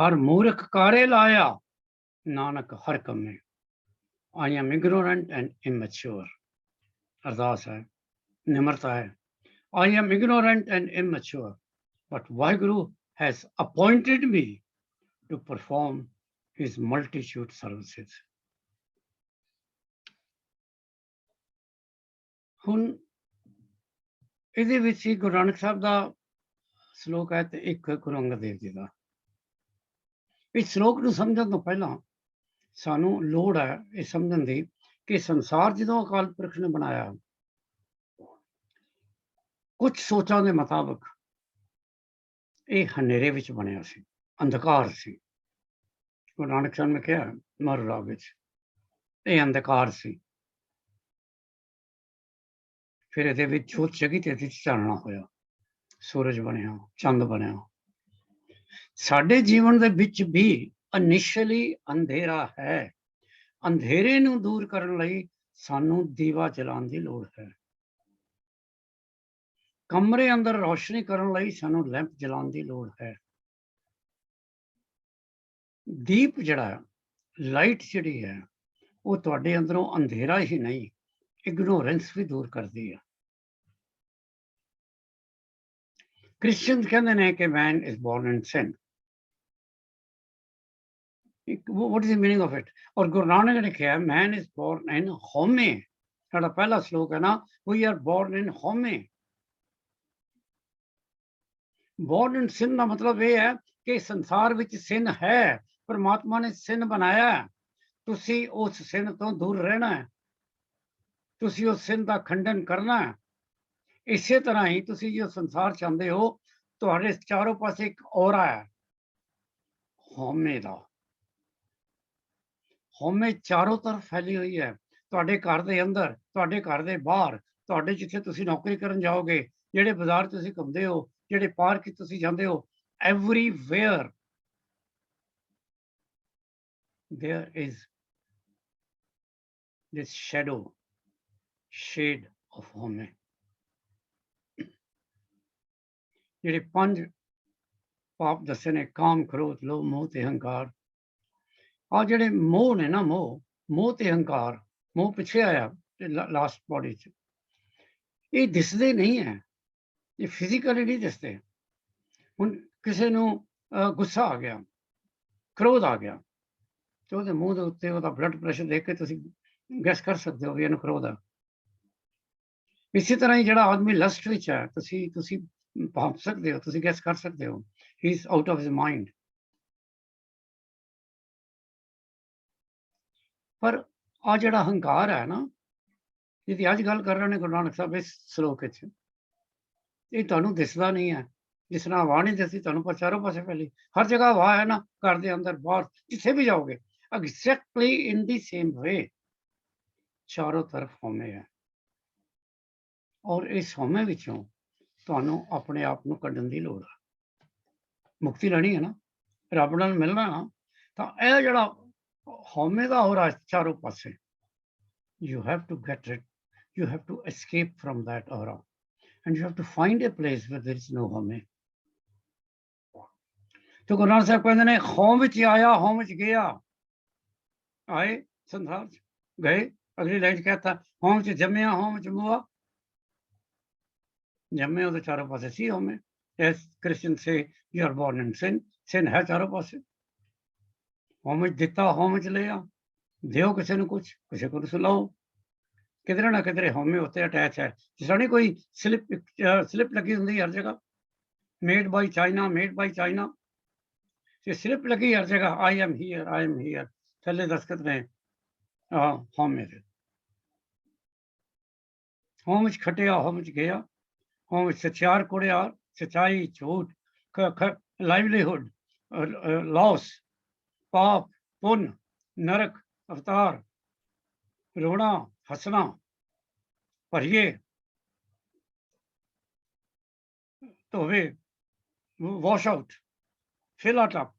ਹਰ ਮੂਰਖ ਕਾਰੇ ਲਾਇਆ, ਨਾਨਕ ਹਰ ਕੰਮੇ। I am ignorant and immature. ਅਰਦਾਸ ਹੈ, ਨਿਮਰਤਾ ਹੈ। I am ignorant and immature, but Vaheguru has appointed me to perform his multitude services. ਹੁਣ ਇਹਦੇ ਵਿੱਚ ਹੀ ਗੁਰੂ ਨਾਨਕ ਸਾਹਿਬ ਦਾ ਸ਼ਲੋਕ ਹੈ ਤੇ ਇੱਕ ਗੁਰੂ ਅੰਗਦ ਦੇਵ ਜੀ ਦਾ। ਇਸ ਸ਼ਲੋਕ ਨੂੰ ਸਮਝਣ ਤੋਂ ਪਹਿਲਾਂ ਸਾਨੂੰ ਲੋੜ ਹੈ ਇਹ ਸਮਝਣ ਦੀ ਕਿ ਸੰਸਾਰ ਜਦੋਂ ਅਕਾਲ ਪੁਰਖ ਨੇ ਬਣਾਇਆ, ਕੁਝ ਸੋਚਾਂ ਦੇ ਮੁਤਾਬਕ ਇਹ ਹਨੇਰੇ ਵਿੱਚ ਬਣਿਆ ਸੀ, ਅੰਧਕਾਰ ਸੀ। ਗੁਰੂ ਨਾਨਕ ਸਾਹਿਬ ਨੇ ਕਿਹਾ ਮਰ ਰਾਗ ਵਿੱਚ ਇਹ ਅੰਧਕਾਰ ਸੀ। ਫਿਰ ਇਹਦੇ ਵਿੱਚ ਜੋਤ ਜਗੀ ਤੇ ਇਹਦੇ 'ਚ ਚਾਨਣਾ ਹੋਇਆ, ਸੂਰਜ ਬਣਿਆ, ਚੰਦ ਬਣਿਆ। ਸਾਡੇ ਜੀਵਨ ਦੇ ਵਿੱਚ ਵੀ ਇਨੀਸ਼ੀਅਲੀ ਅੰਧੇਰਾ ਹੈ। ਅੰਧੇਰੇ ਨੂੰ ਦੂਰ ਕਰਨ ਲਈ ਸਾਨੂੰ ਦੀਵਾ ਜਲਾਉਣ ਦੀ ਲੋੜ ਹੈ। ਕਮਰੇ ਅੰਦਰ ਰੋਸ਼ਨੀ ਕਰਨ ਲਈ ਸਾਨੂੰ ਲੈਂਪ ਜਲਾਉਣ ਦੀ ਲੋੜ ਹੈ। ਦੀਪ ਜਿਹੜਾ, ਲਾਈਟ ਜਿਹੜੀ ਹੈ, ਉਹ ਤੁਹਾਡੇ ਅੰਦਰੋਂ ਅੰਧੇਰਾ ਹੀ ਨਹੀਂ, ਇਗਨੋਰੈਂਸ ਵੀ ਦੂਰ ਕਰਦੀ ਹੈ। ਕ੍ਰਿਸਚੀਅਨ ਕਹਿੰਦੇ ਨੇ ਕਿ man is born in sin. what is the meaning of it? ਔਰ ਗੁਰੂ ਨਾਨਕ ਨੇ ਕਿਹਾ ਮੈਨ ਇਜ਼ ਬੋਰਨ ਇਨ ਹੋਮੇ। ਸਾਡਾ ਪਹਿਲਾ ਸ਼ਲੋਕ ਹੈ ਨਾ, we are born in ਹੋਮੇ। ਬੋਰਨ ਇਨ ਸਿਨ ਦਾ ਮਤਲਬ ਇਹ ਹੈ ਕਿ ਸੰਸਾਰ ਵਿੱਚ ਸਿਨ ਹੈ, ਪਰਮਾਤਮਾ ਨੇ ਸਿਨ ਬਣਾਇਆ, ਤੁਸੀਂ ਉਸ ਸਿਨ ਤੋਂ ਦੂਰ ਰਹਿਣਾ ਹੈ, ਤੁਸੀਂ ਉਸ ਸਿਨ ਦਾ ਖੰਡਨ ਕਰਨਾ ਹੈ। ਇਸੇ ਤਰ੍ਹਾਂ ਹੀ ਤੁਸੀਂ ਜੋ ਸੰਸਾਰ ਚਾਹੁੰਦੇ ਹੋ, ਤੁਹਾਡੇ ਚਾਰੋਂ ਪਾਸੇ ਇੱਕ ਔਰਾ ਹੈ ਹੋਮੇ ਦਾ। ਹੋਮੇ ਚਾਰੋਂ ਤਰਫ ਫੈਲੀ ਹੋਈ ਹੈ, ਤੁਹਾਡੇ ਘਰ ਦੇ ਅੰਦਰ, ਤੁਹਾਡੇ ਘਰ ਦੇ ਬਾਹਰ, ਤੁਹਾਡੇ ਜਿੱਥੇ ਤੁਸੀਂ ਨੌਕਰੀ ਕਰਨ ਜਾਓਗੇ, ਜਿਹੜੇ ਬਾਜ਼ਾਰ ਤੁਸੀਂ ਘੁੰਮਦੇ ਹੋ, ਜਿਹੜੇ ਪਾਰਕ ਤੁਸੀਂ ਜਾਂਦੇ ਹੋ, everywhere there is this shade of ਹੋਮੇ। ਜਿਹੜੇ 5 ਪਾਪ ਦੱਸੇ ਨੇ, ਕਾਮ, ਕ੍ਰੋਧ, ਲੋਭ, ਮੋਹ ਤੇ ਹੰਕਾਰ। ਆ ਜਿਹੜੇ ਮੋਹ ਨੇ ਨਾ, ਮੋਹ ਤੇ ਹੰਕਾਰ, ਮੋਹ ਪਿੱਛੇ ਆਇਆ ਲਾਸਟ ਬੋਡੀ 'ਚ। ਇਹ ਦਿਸਦੇ ਨਹੀਂ ਹੈ, ਇਹ ਫਿਜ਼ੀਕਲੀ ਨਹੀਂ ਦਿਸਦੇ। ਹੁਣ ਕਿਸੇ ਨੂੰ ਗੁੱਸਾ ਆ ਗਿਆ, ਕ੍ਰੋਧ ਆ ਗਿਆ, ਤੇ ਉਹਦੇ ਮੂੰਹ ਦੇ ਉੱਤੇ ਉਹਦਾ ਬਲੱਡ ਪ੍ਰੈਸ਼ਰ ਦੇਖ ਕੇ ਤੁਸੀਂ ਗੈਸ ਕਰ ਸਕਦੇ ਹੋ ਵੀ ਇਹਨੂੰ ਕ੍ਰੋਧ ਆ। ਇਸੇ ਤਰ੍ਹਾਂ ਹੀ ਜਿਹੜਾ ਆਦਮੀ ਲਸਟ ਵਿੱਚ ਹੈ, ਤੁਸੀਂ ਭਾਪ ਸਕਦੇ ਹੋ, ਤੁਸੀਂ ਗੈਸ ਕਰ ਸਕਦੇ ਹੋ, ਹੀ is out of his mind. ਪਰ ਆ ਜਿਹੜਾ ਹੰਕਾਰ ਹੈ ਨਾ, ਜਿਹਦੀ ਅੱਜ ਗੱਲ ਕਰ ਰਹੇ ਨੇ ਗੁਰੂ ਨਾਨਕ ਸਾਹਿਬ ਇਸ ਸ਼ਲੋਕ ਵਿੱਚ, ਇਹ ਤੁਹਾਨੂੰ ਦਿਸਦਾ ਨਹੀਂ ਹੈ। ਜਿਸ ਤਰ੍ਹਾਂ ਹਵਾ ਨਹੀਂ ਦਿਸਦੀ ਤੁਹਾਨੂੰ, ਪਰ ਚਾਰੋਂ ਪਾਸੇ ਫੈਲੀ, ਹਰ ਜਗ੍ਹਾ ਹਵਾ ਹੈ ਨਾ, ਘਰ ਦੇ ਅੰਦਰ, ਬਾਹਰ, ਜਿੱਥੇ ਵੀ ਜਾਓਗੇ, ਐਗਜ਼ੈਕਟਲੀ ਇਨ ਦੀ ਸੇਮ ਵੇ ਚਾਰੋਂ ਤਰਫ ਹੋਮੇ ਹੈ। ਔਰ ਇਸ ਹੋਮੇ ਵਿੱਚੋਂ ਤੁਹਾਨੂੰ ਆਪਣੇ ਆਪ ਨੂੰ ਕੱਢਣ ਦੀ ਲੋੜ ਹੈ। ਮੁਕਤੀ ਲੈਣੀ ਹੈ ਨਾ, ਰੱਬ ਨਾਲ ਮਿਲਣਾ ਨਾ, ਤਾਂ ਇਹ ਜਿਹੜਾ ਹੋਮੇ ਦਾ ਹੋ ਰਿਹਾ ਚਾਰੋਂ ਪਾਸੇ, you have to get rid, you have to escape from that aura, and you have to find a place where there is no ਹੋਮੇ। ਤੇ ਗੁਰੂ ਨਾਨਕ ਸਾਹਿਬ ਕਹਿੰਦੇ ਨੇ ਹੋਮ ਵਿੱਚ ਆਇਆ, ਹੋਮ ਵਿੱਚ ਗਿਆ। ਆਏ ਸੰਸਾਰ 'ਚ, ਗਏ। ਅਗਲੀ ਲਾਈਨ 'ਚ ਕਹਿਤਾ ਹੋਮ 'ਚ ਜੰਮਿਆ, ਹੋਮ 'ਚ ਮੁਆ। ਜੰਮੇ ਉਹਦੇ ਚਾਰੋਂ ਪਾਸੇ ਸੀ ਹੋਮੇ। As Christian say you are born in sin, sin ਹੈ ਚਾਰੋਂ ਪਾਸੇ। ਹੋਮ ਵਿੱਚ ਦਿੱਤਾ, ਹੋਮ ਵਿੱਚ ਲਿਆ। ਦਿਓ ਕਿਸੇ ਨੂੰ ਕੁਛ, ਕਿਸੇ ਕੋਲ ਸੁਲਾਓ। ਕਿਧਰੇ ਨਾ ਕਿਧਰੇ ਹੋਮੇ ਉੱਤੇ ਅਟੈਚ ਹੈ। ਜਿਸ ਤਰ੍ਹਾਂ ਨਹੀਂ ਕੋਈ ਸਲਿੱਪ ਲੱਗੀ ਹੁੰਦੀ ਹਰ ਜਗ੍ਹਾ, made by China, made by China, ਤੇ ਸਲਿੱਪ ਲੱਗੀ ਹਰ ਜਗ੍ਹਾ, I am here, I am here, ਥੱਲੇ ਦਸਤਖਤ ਨੇ ਹੋਮੇ ਦੇ। ਹੋਮ ਵਿੱਚ ਖਟਿਆ, ਹੋਮ ਵਿੱਚ ਗਿਆ। ਹੋਮ ਵਿੱਚ ਸੱਚਿਆਰ ਕੁੜਿਆਰ, ਸੱਚਾਈ, ਝੂਠ, ਲਾਈਵਲੀਹੁੱਡ, ਲਾਸ, ਪਾਪ, ਪੁੰਨ, ਨਰਕ, ਅਵਤਾਰ, ਰੋਣਾ, ਹੱਸਣਾ, ਭਰੀਏ, ਧੋਵੇ, ਵਾਸ਼ ਆਊਟ, ਫਿਲ ਅਪ।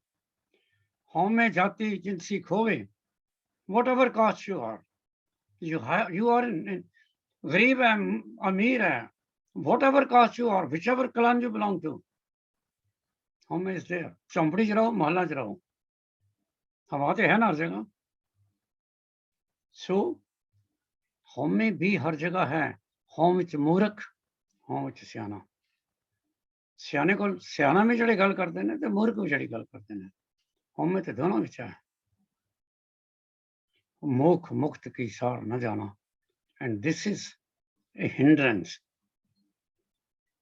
ਹੋਮੇ ਜਾਤੀ ਜਿਨਸੀ ਖੋਵੇ, whatever caste you are. You are in गरीब है, अमीर है, whatever caste you are, whichever clan you belong to, home is there. झोंपड़ी च रहो, मोहल्ला च रहो, हवा तो है ना हर जगह. सो home भी हर जगह है. home विच मूर्ख, home विच सियाना. सियाने को सियाना में जड़ी गल करते हैं तो मूर्ख भी जड़ी गल करते हैं. home तो दोनों विच है. मोख मुक्त की सार न जाना. And this is a hindrance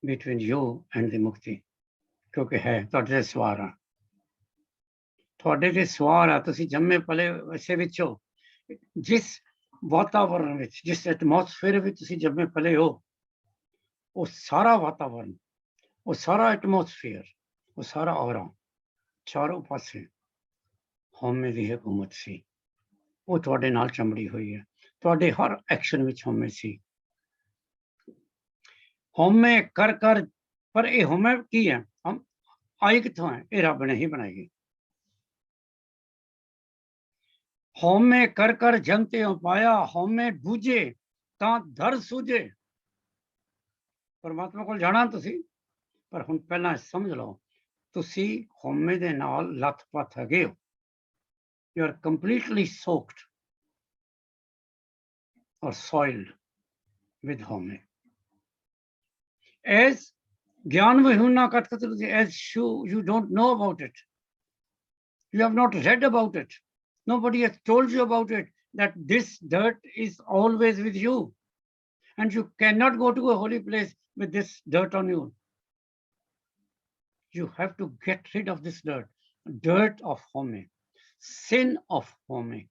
between you and the mukti. क्योंकि है ਤੁਹਾਡੇ ਤੇ ਸਵਾਰ ਆ, ਤੁਹਾਡੇ ਤੇ ਸਵਾਰ ਆ. ਤੁਸੀਂ ਜੰਮੇ ਪਲੇ ਇਸੇ ਵਿੱਚ ਹੋ. ਜਿਸ ਵਾਤਾਵਰਣ ਵਿੱਚ, ਜਿਸ ਐਟਮੋਸਫੇਅਰ ਵਿੱਚ ਤੁਸੀਂ ਜੰਮੇ ਪਲੇ ਹੋ, ਉਹ ਸਾਰਾ ਵਾਤਾਵਰਣ, ਉਹ ਸਾਰਾ ਐਟਮੋਸਫੇਅਰ, ਉਹ ਸਾਰਾ ਔਰਾ, ਚਾਰੋਂ ਪਾਸੇ ਹਉਮੈ ਦੀ ਹਕੂਮਤ ਸੀ. ਉਹ ਤੁਹਾਡੇ ਨਾਲ ਚੰਬੜੀ ਹੋਈ ਹੈ. ਤੁਹਾਡੇ ਹਰ ਐਕਸ਼ਨ ਵਿੱਚ ਹਉਮੈ ਸੀ. ਹਉਮੈ ਕਰ ਕਰ, ਪਰ ਇਹ ਹਉਮੈ ਕੀ ਹੈ? ਆਈ ਕਿੱਥੋਂ ਹੈ? ਇਹ ਰੱਬ ਨੇ ਹੀ ਬਣਾਈ. ਹਉਮੈ ਕਰ ਕਰ ਜੰਤੇ ਪਾਇਆ, ਹਉਮੈ ਬੂਝੇ ਤਾਂ ਦਰ ਸੂਝੇ. ਪਰਮਾਤਮਾ ਕੋਲ ਜਾਣਾ ਤੁਸੀਂ, ਪਰ ਹੁਣ ਪਹਿਲਾਂ ਸਮਝ ਲਓ, ਤੁਸੀਂ ਹਉਮੈ ਦੇ ਨਾਲ ਲੱਥ-ਪੱਥ ਹੈਗੇ ਹੋ. You are completely soaked or soiled with home. As Gyan Vihuna Katkatrati, as you don't know about it. You have not read about it. Nobody has told you about it, that this dirt is always with you. And you cannot go to a holy place with this dirt on you. You have to get rid of this dirt. Dirt of home. Sin of home.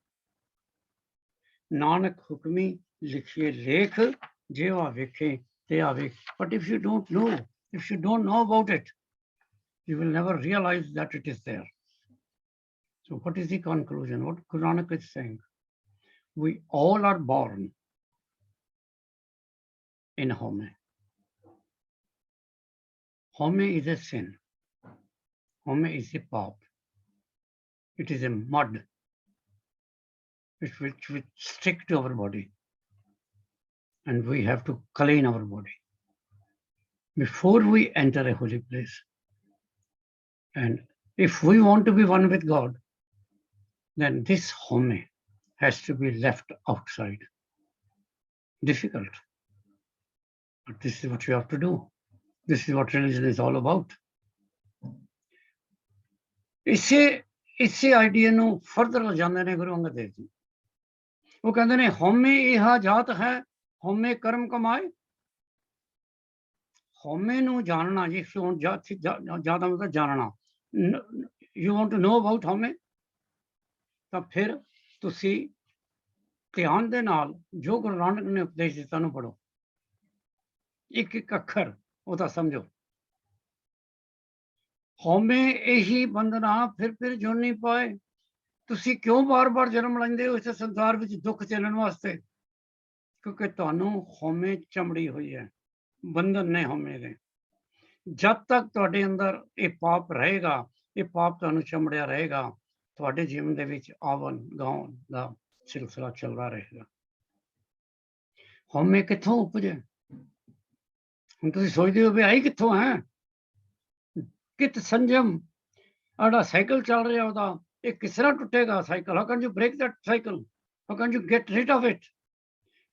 Nanak hukmi likhiye lekh, jeva vekhe te avek. But if you don't know, if you don't know about it, you will never realize that it is there. So what is the conclusion? What Nanak is saying? We all are born in home. Home is a sin. Home is a pap. It is a mud which will stick to our body. And we have to clean our body before we enter a holy place. And if we want to be one with God, then this home has to be left outside. Difficult. But this is what you have to do. This is what religion is all about. ਇਸੇ idea ਨੂੰ further ਲੈ ਜਾਂਦੇ ਨੇ ਗੁਰੂ ਅੰਗਦ ਦੇਵ ਜੀ. ਉਹ ਕਹਿੰਦੇ ਨੇ ਹਉਮੈ ਇਹਾ ਜਾਤ ਹੈ, ਹਉਮੈ ਕਰਮ ਕਮਾਏ. ਹਉਮੈ ਨੂੰ ਜਾਣਨਾ, ਜੀ ਜ਼ਿਆਦਾ ਮਤਲਬ ਜਾਣਨਾ. You want to know about ਹਉਮੈ, ਤਾਂ ਫਿਰ ਤੁਸੀਂ ਧਿਆਨ ਦੇ ਨਾਲ ਜੋ ਗੁਰੂ ਨਾਨਕ ਨੇ ਉਪਦੇਸ਼ ਦਿੱਤਾ ਉਹਨੂੰ ਪੜ੍ਹੋ. ਇੱਕ ਇੱਕ ਅੱਖਰ ਉਹਦਾ ਸਮਝੋ. ਹਉਮੈ ਇਹੀ ਬੰਧਨਾ ਫਿਰ ਜੋਨੀ ਪਾਏ. ਤੁਸੀਂ ਕਿਉਂ ਬਾਰ-ਬਾਰ ਜਨਮ ਲੈਂਦੇ ਹੋ ਇਸ ਸੰਸਾਰ ਵਿੱਚ ਦੁੱਖ ਝੱਲਣ ਵਾਸਤੇ? ਕਿਉਂਕਿ ਤੁਹਾਨੂੰ ਹਉਮੈ ਚਮੜੀ ਹੋਈ ਹੈ, ਬੰਧਨ ਨੇ ਹਉਮੈ ਦੇ. ਜਦ ਤੱਕ ਤੁਹਾਡੇ ਅੰਦਰ ਇਹ ਪਾਪ ਰਹੇਗਾ, ਇਹ ਪਾਪ ਤੁਹਾਨੂੰ ਚਮੜਿਆ ਰਹੇਗਾ, ਤੁਹਾਡੇ ਜੀਵਨ ਦੇ ਵਿੱਚ ਆਵਨ ਗਾਉਣ ਦਾ ਸਿਲਸਿਲਾ ਚੱਲਦਾ ਰਹੇਗਾ. ਹਉਮੈ ਕਿੱਥੋਂ ਉਪਜੇ? ਹੁਣ ਤੁਸੀਂ ਸੋਚਦੇ ਹੋ ਵੀ ਆਈ ਕਿੱਥੋਂ ਹੈ? ਕਿਤ ਸੰਜਮ, ਜਿਹੜਾ ਸਾਈਕਲ ਚੱਲ ਰਿਹਾ ਉਹਦਾ, ਇਹ ਕਿਸ ਤਰ੍ਹਾਂ ਟੁੱਟੇਗਾ cycle? How can you break that cycle? How can you get rid of it?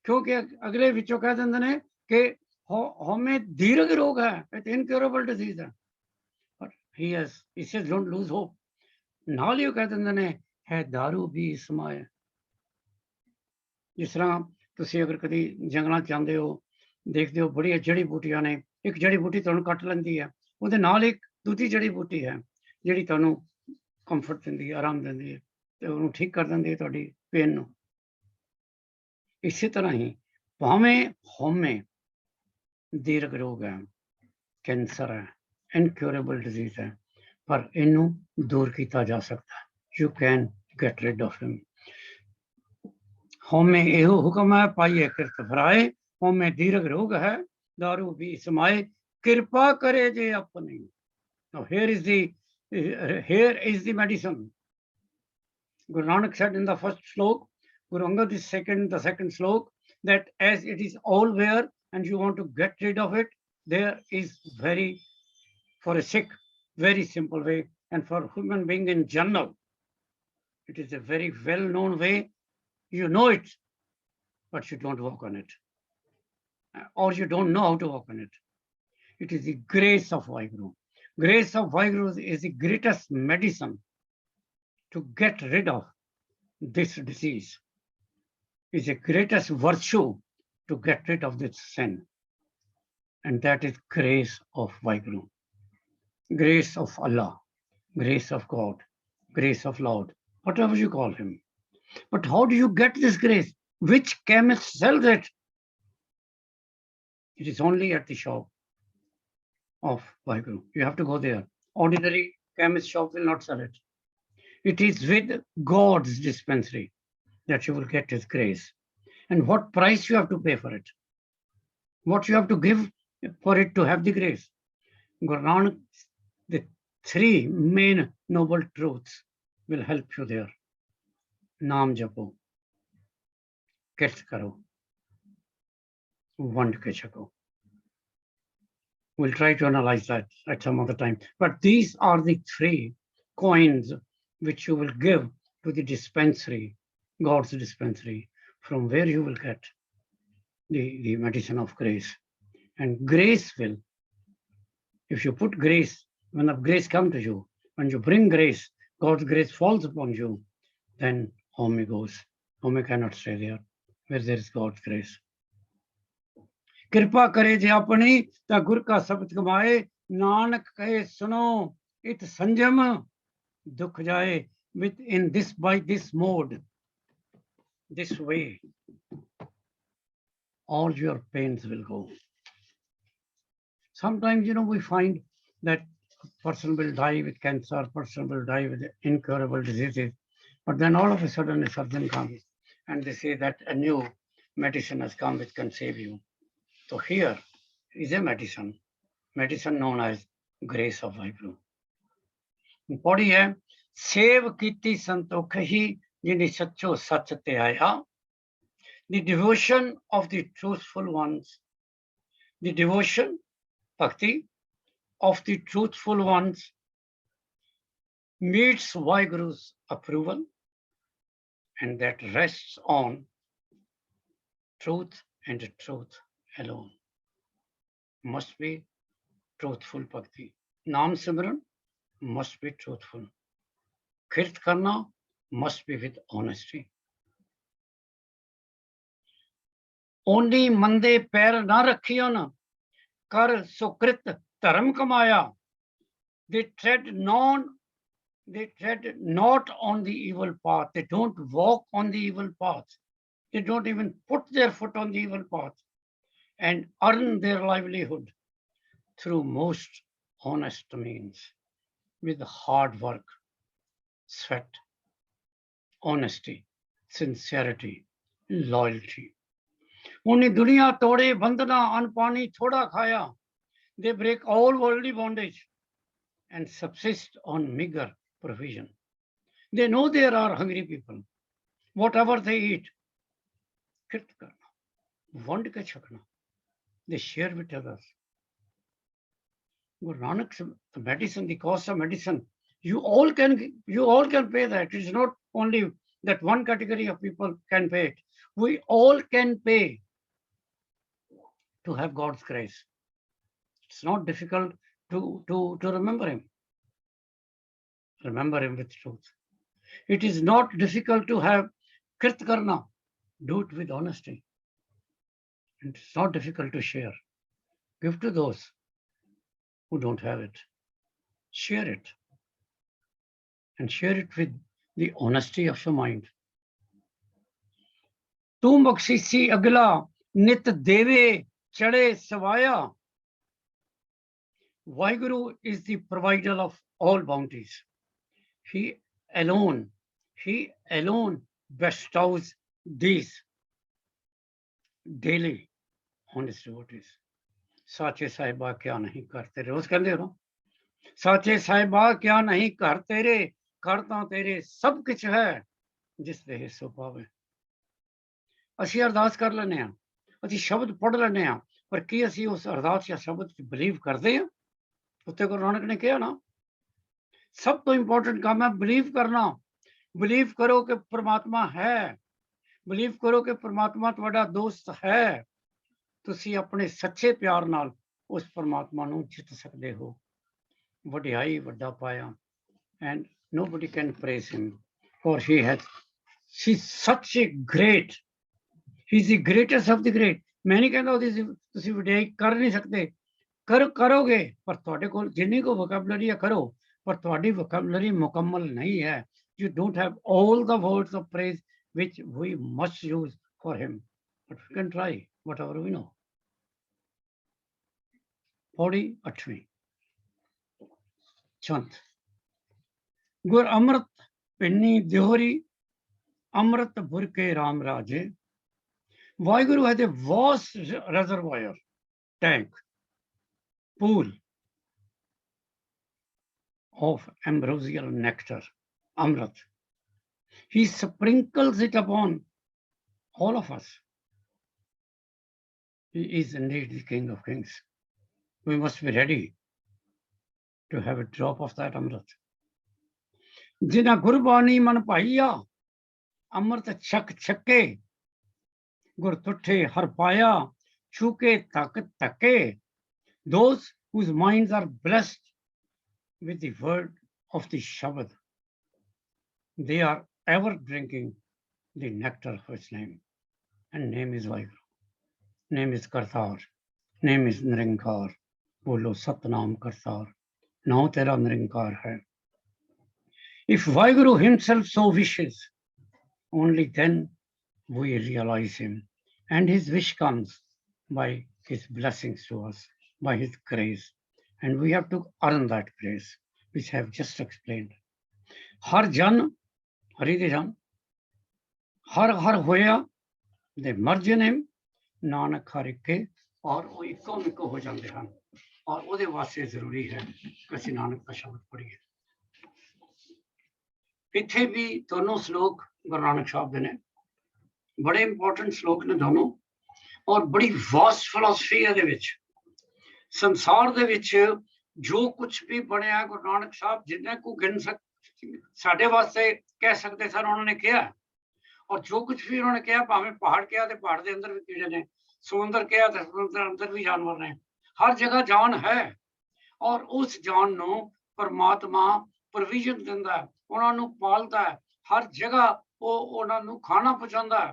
ਕਿਉਂਕਿ ਅਗਲੇ ਵਿੱਚੋਂ ਕਹਿ ਦਿੰਦੇ ਨੇ ਕਿ ਹਉਮੈ ਦੀਰਘ ਰੋਗ ਹੈ, ਇਟ ਇਨਕਿਉਰੇਬਲ ਡਿਜ਼ੀਜ਼ ਹੈ. But he says don't lose hope. ਨਾਲ ਹੀ ਉਹ ਕਹਿ ਦਿੰਦੇ ਨੇ ਹੈ ਦਾਰੂ ਵੀ ਸਮਾਏ. ਜਿਸ ਤਰ੍ਹਾਂ ਤੁਸੀਂ ਅਗਰ ਕਦੀ ਜੰਗਲਾਂ 'ਚ ਜਾਂਦੇ ਹੋ, ਦੇਖਦੇ ਹੋ ਬੜੀਆਂ ਜੜੀ ਬੂਟੀਆਂ ਨੇ. ਇੱਕ ਜੜੀ ਬੂਟੀ ਤੁਹਾਨੂੰ ਕੱਟ ਲੈਂਦੀ ਹੈ, ਉਹਦੇ ਨਾਲ ਇੱਕ ਦੂਜੀ ਜੜੀ ਬੂਟੀ ਹੈ ਜਿਹੜੀ ਤੁਹਾਨੂੰ ਕੰਫਰਟ ਦਿੰਦੀ ਹੈ, ਆਰਾਮ ਦਿੰਦੀ ਹੈ, ਤੇ ਉਹਨੂੰ ਠੀਕ ਕਰ ਦਿੰਦੀ ਹੈ ਤੁਹਾਡੀ ਪੇਨ ਨੂੰ. ਇਸੇ ਤਰ੍ਹਾਂ ਹੀ ਭਾਵੇਂ ਹਉਮੈ ਦੀਰਘ ਰੋਗ ਹੈ, ਕੈਂਸਰ ਹੈ, ਇਨਕਿਉਰੇਬਲ ਡਿਜ਼ੀਜ਼ ਹੈ, ਪਰ ਇਹਨੂੰ ਦੂਰ ਕੀਤਾ ਜਾ ਸਕਦਾ. You can get rid of him. ਹਉਮੈ ਇਹੋ ਹੁਕਮ ਹੈ, ਪਾਈਏ ਕਿਰਤ ਫਰਾਏ. ਹਉਮੈ ਦੀਰਘ ਰੋਗ ਹੈ, ਦਾਰੂ ਵੀ ਸਮਾਏ. ਕਿਰਪਾ ਕਰੇ ਜੇ ਆਪਣੀ. Now here is the medicine. Guru Nanak said in the first slok, Guru Angad is the second slok, that as it is all there and you want to get rid of it, there is for a Sikh, very simple way, and for human being in general, it is a very well-known way. You know it, but you don't walk on it, or you don't know how to walk on it. It is the grace of Vaheguru. Grace of Vaheguru is the greatest medicine to get rid of this disease. Is the greatest virtue to get rid of this sin. And that is grace of Vaheguru. Grace of Allah, grace of God, grace of Lord, whatever you call him. But how do you get this grace? Which chemist sells it? It is only at the shop of Vaheguru. You have to go there. Ordinary chemist shop will not sell it. It is with God's dispensary that you will get his grace. And what price you have to pay for it? What you have to give for it to have the grace? Guru Nanak, the three main noble truths will help you there. Naam japo, kirt karo, vand ke chako. We'll try to analyze that at some other time. But these are the three coins which you will give to the dispensary, God's dispensary, from where you will get the medicine of grace. And grace will, if you put grace, when the grace comes to you, when you bring grace, God's grace falls upon you, then home he goes. Home cannot stay there, where there is God's grace. कृपा करे जे अपनी ता गुर का शब्द कमाए नानक कहे सुनो इत संयम दुख जाए within this by this mode, this way, all your pains will go. Sometimes, we find that a person will die with cancer, person will die with incurable diseases, but then all of a sudden a surgeon comes and they say that a new medicine has come which can save you. So here is a medicine known as grace of Vaheguru. पढ़ी है save कीती संतोख ही जिन्हें सच्चो सच ते आया. The devotion of the truthful ones, the devotion, bhakti, of the truthful ones meets Vaheguru's approval, and that rests on truth and truth alone. Must be truthful bhakti. Naam Simran must be truthful. Kirt karna must be with honesty. Only mande pair na rakhiyo na, kar sukrit dharam kamaya. They tread not on the evil path. They don't walk on the evil path. They don't even put their foot on the evil path and earn their livelihood through most honest means, with hard work, sweat, honesty, sincerity, loyalty. Only dunya tode bandana an pani thoda khaya. They break all worldly bondage and subsist on meager provision. They know there are hungry people. Whatever they eat, kirt karna, vand ke chakna. They share with others. Guru Nanak's medicine, the cost of medicine, you all can pay that. It's not only that one category of people can pay it. We all can pay to have God's grace. It's not difficult to remember him. Remember him with truth. It is not difficult to have kirt karna. Do it with honesty. It's not difficult to share. Give to those who don't have it. Share it. And share it with the honesty of your mind. Tu baksisi agla nit deve chade savaya. Vaheguru is the provider of all bounties. He alone bestows these daily on his devotees. साचे साहिबा क्या नहीं करते रे, रोज कहते हो साचे साहिबा क्या नहीं करते रे, करता तेरे सब कुछ है ਜਿਸ ਦੇ ਹਿੱਸੋਂ ਪਾਵੇ। ਅਸੀਂ ਅਰਦਾਸ ਕਰ ਲੈਂਦੇ ਹਾਂ, ਅਸੀਂ ਸ਼ਬਦ ਪੜ੍ਹ ਲੈਂਦੇ ਹਾਂ, ਪਰ ਕੀ ਅਸੀਂ ਉਸ ਅਰਦਾਸ ਜਾਂ ਸ਼ਬਦ 'ਚ ਬਿਲੀਵ ਕਰਦੇ ਹਾਂ? ਉੱਤੇ ਗੁਰੂ ਨਾਨਕ ਨੇ ਕਿਹਾ ਨਾ, ਸਭ ਤੋਂ ਇੰਪੋਰਟੈਂਟ ਕੰਮ ਹੈ ਬਿਲੀਵ ਕਰਨਾ। ਬਿਲੀਵ ਕਰੋ ਕਿ ਪ੍ਰਮਾਤਮਾ ਹੈ, ਬਿਲੀਵ ਕਰੋ ਕਿ ਪ੍ਰਮਾਤਮਾ ਤੁਹਾਡਾ ਦੋਸਤ ਹੈ। ਤੁਸੀਂ ਆਪਣੇ ਸੱਚੇ ਪਿਆਰ ਨਾਲ ਉਸ ਪ੍ਰਮਾਤਮਾ ਨੂੰ ਜਿੱਤ ਸਕਦੇ ਹੋ। ਵਡਿਆਈ ਵੱਡਾ ਪਾਇਆ, and nobody can praise him, for she's such a great, he's the greatest of the great। ਮੈਂ ਨਹੀਂ ਕਹਿੰਦਾ ਉਹਦੀ ਤੁਸੀਂ ਵਡਿਆਈ ਕਰ ਨਹੀਂ ਸਕਦੇ, ਕਰੋਗੇ, ਪਰ ਤੁਹਾਡੇ ਕੋਲ ਜਿੰਨੀ ਕੋ ਵੋਕੈਬਲਰੀ ਹੈ ਕਰੋ, ਪਰ ਤੁਹਾਡੀ ਵੋਕੈਬਲਰੀ ਮੁਕੰਮਲ ਨਹੀਂ ਹੈ। You don't have all the words of praise which we must use for him, but we can try whatever we know। Pauri 8वीं। चंद गुर अमृत पिन्नी दिहोरी, अमृत भुर के राम राजे। Waheguru has a vast reservoir, tank, pool of ambrosial nectar, amrit। He sprinkles it upon all of us। He is indeed the King of Kings। We must be ready to have a drop of that amrit। जिना गुरबाणी मन पाइया, अमृत छक छके, गुर तुठे हर पाया, छूके तक तके। Those whose minds are blessed with the word of the Shabad, they are ever drinking the nectar of his name। And name is Vaheguru, name is Kartar, name is Nirinkar। बोलो सतनाम करतार, नाम तेरा निरंकार है। If Vaheguru himself so wishes, only then we realize him, and his wish comes by his blessings to us, by his grace, and we have to earn that grace, which I have just explained। हर जन हरि दे जन, हर हर होया they merge in him, Nanak हर के, और वो इक्को मिक्को हो जाते हैं। और ਉਹਦੇ ਵਾਸਤੇ ਜ਼ਰੂਰੀ ਹੈ ਕਿ ਅਸੀਂ ਨਾਨਕ ਦਾ ਸ਼ਬਦ ਪੜ੍ਹੀਏ। ਇੱਥੇ ਵੀ ਦੋਨੋਂ ਸ਼ਲੋਕ ਗੁਰੂ ਨਾਨਕ ਸਾਹਿਬ ਦੇ ਨੇ, ਬੜੇ ਇੰਪੋਰਟੈਂਟ ਸ਼ਲੋਕ ਨੇ ਦੋਨੋਂ, ਔਰ ਬੜੀ ਵਾਸਟ ਫਿਲਾਸਫੀ ਹੈ ਇਹਦੇ ਵਿੱਚ। ਸੰਸਾਰ ਦੇ ਵਿੱਚ ਜੋ ਕੁਝ ਵੀ ਬਣਿਆ ਗੁਰੂ ਨਾਨਕ ਸਾਹਿਬ ਜਿੰਨਾ ਕੁ ਗਿਣ ਸਾਡੇ ਵਾਸਤੇ ਕਹਿ ਸਕਦੇ ਸਨ, ਉਹਨਾਂ ਨੇ ਕਿਹਾ। ਔਰ ਜੋ ਕੁਝ ਵੀ ਉਹਨਾਂ ਨੇ ਕਿਹਾ, ਭਾਵੇਂ ਪਹਾੜ ਕਿਹਾ ਤੇ ਪਹਾੜ ਦੇ ਅੰਦਰ ਵੀ ਕੀੜੇ ਨੇ, ਸਮੁੰਦਰ ਕਿਹਾ ਤੇ ਸਮੁੰਦਰ ਅੰਦਰ ਵੀ ਜਾਨਵਰ ਨੇ, हर जगह जान है। और उस जान ਨੂੰ परमात्मा प्रोविजन ਦਿੰਦਾ ਹੈ, ਉਹਨਾਂ ਨੂੰ ਪਾਲਦਾ ਹੈ, हर जगह ਉਹ ਉਹਨਾਂ ਨੂੰ ਖਾਣਾ ਪਹੁੰਚਾਉਂਦਾ ਹੈ।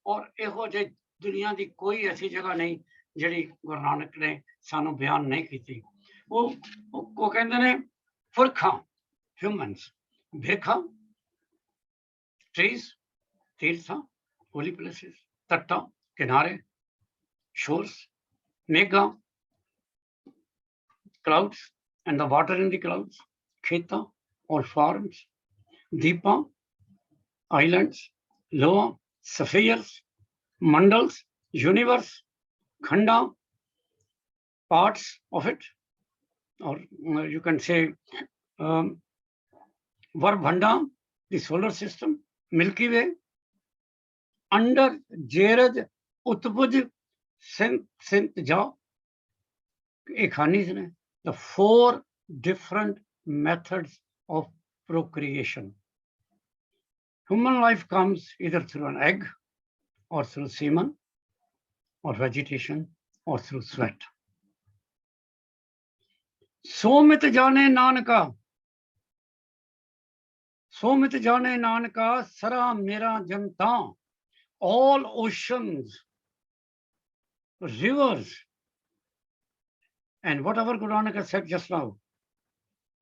ਔਰ ਇਹੋ ਜਿਹੀ ਦੁਨੀਆ ਦੀ ਕੋਈ ਐਸੀ ਜਗ੍ਹਾ ਨਹੀਂ ਜਿਹੜੀ ਗੁਰੂ ਨਾਨਕ ਨੇ ਸਾਨੂੰ ਬਿਆਨ ਨਹੀਂ ਕੀਤੀ। ਉਹ ਕਹਿੰਦੇ ਨੇ ਪੁਰਖਾਂ, ਹਿਊਮਨਸ, ਭੇਖਾਂ, ਟ੍ਰੀਜ਼, ਤੀਰਥਾਂ, ਹੋਲੀ ਪਲੇਸਿਸ, ਤੱਟਾਂ, ਕਿਨਾਰੇ, shores, Megha, clouds and the water in the clouds, kheta or farms, deepa, islands, loa, spheres, mandals, universe, khanda, parts of it, or you can say Varbhanda, the solar system, Milky Way, under Jeraj, Utpuj, Sint-ja, the 4 different methods of procreation। Human life comes either through an egg, or through semen, or vegetation, or through sweat। सोमित जाने नानका, सोमित जाने नानका, सरा मेरा जनता। All oceans, rivers, and whatever Guru Nanak has said just now,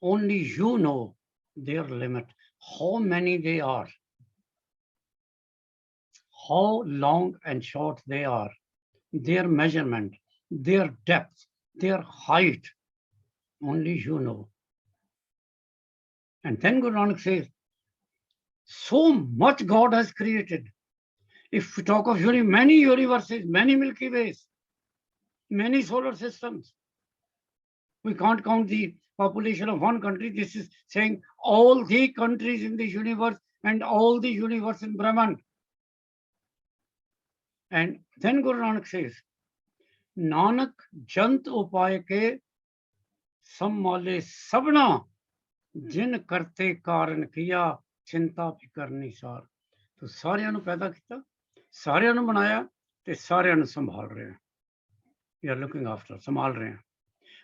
only you know their limit, how many they are, how long and short they are, their measurement, their depth, their height, only you know। And then Guru Nanak says, so much God has created। If we talk of many universes, many Milky Ways, many solar systems, we can't count the population of one country। This is saying all the countries in the universe and all the universe in Brahman. And then Guru Nanak says, Nanak jant upay ke sammale sabna jin karte karan kiya chinta bhi karni sar. तो सारिਆਂ ਨੂੰ ਪੈਦਾ ਕੀਤਾ, ਸਾਰਿਆਂ ਨੂੰ ਬਣਾਇਆ ਤੇ ਸਾਰਿਆਂ ਨੂੰ ਸੰਭਾਲ ਰਹੇ ਹਾਂ। We are looking after, ਸੰਭਾਲ ਰਹੇ ਹਾਂ।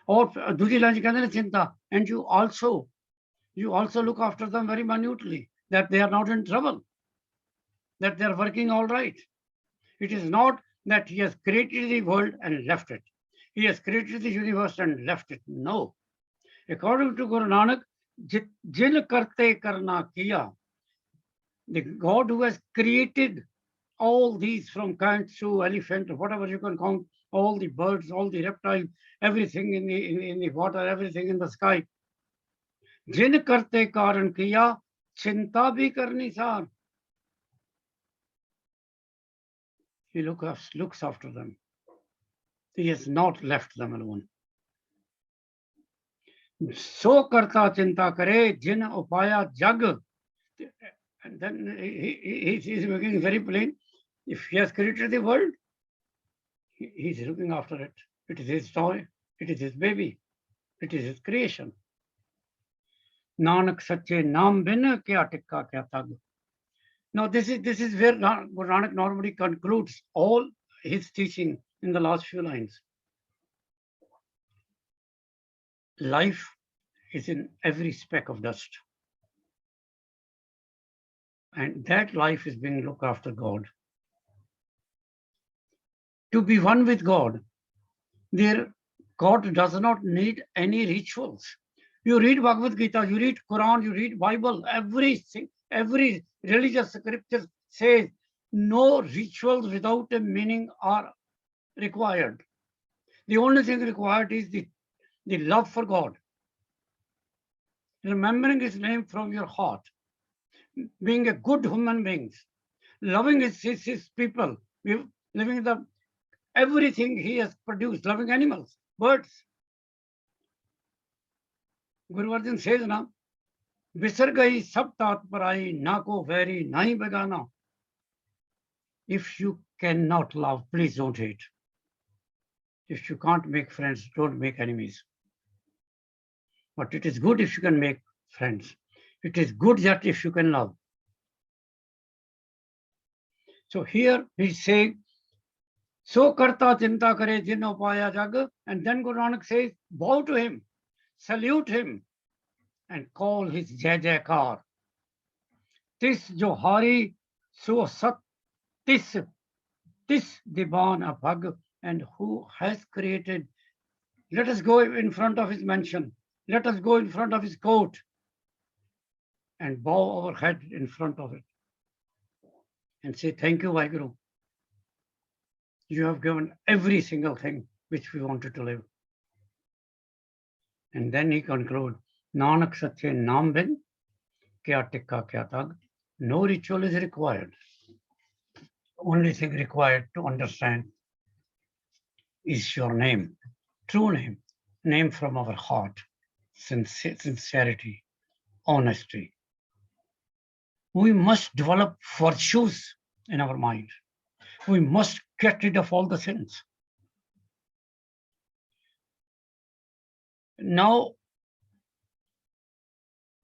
ਔਰ ਦੂਜੀ ਲਾਈਨ 'ਚ ਕਹਿੰਦੇ ਨੇ ਚਿੰਤਾ, and you also look after them very minutely, that they are not in trouble, that they are working all right. It is not that he has created the world and left it. He has created the universe and left it. No. According to Guru Nanak, jil karte karna kiya, the God who has created all these from cat to elephant, whatever you can count, all the birds, all the reptiles, everything in the water, everything in the sky. Jin karte karan kiya, chinta bhi karni sar. He looks after them. He has not left them alone. So karta chinta kare, jin upaya jag. And then he's making it very plain. If he has created the world, he's looking after it. It is his toy. It is his baby. It is his creation. Nanak sache naam bin kya tikka kya tag. Now this is where Guru Nanak normally concludes all his teaching in the last few lines. Life is in every speck of dust. And that life is being looked after God. To be one with God, God does not need any rituals. You read Bhagavad Gita, you read Quran, you read Bible, everything, every religious scripture says no rituals without a meaning are required. The only thing required is the love for God. Remembering his name from your heart. Being a good human being, loving his people, living everything he has produced, loving animals, birds. Guru Arjan says na, bisar gayi sab tat parai, na ko veri, na hi begana. If you cannot love, please don't hate. If you can't make friends, don't make enemies. But it is good if you can make friends. It is good that if you can love. So here he's saying, so karta chinta kare jin upaya jag, and then Guru Nanak says, bow to him, salute him, and call his jai jaikar. Tis johari so sat tis divan abhag, and who has created. Let us go in front of his mansion. Let us go in front of his court and bow our head in front of it and say, thank you, Vaheguru. You have given every single thing which we wanted to live. And then he concludes, Nanak sache naam bin, kya tikka kya tag. No ritual is required. Only thing required to understand is your name, true name from our heart, sincerity, honesty. We must develop virtues in our mind. We must get rid of all the sins. Now,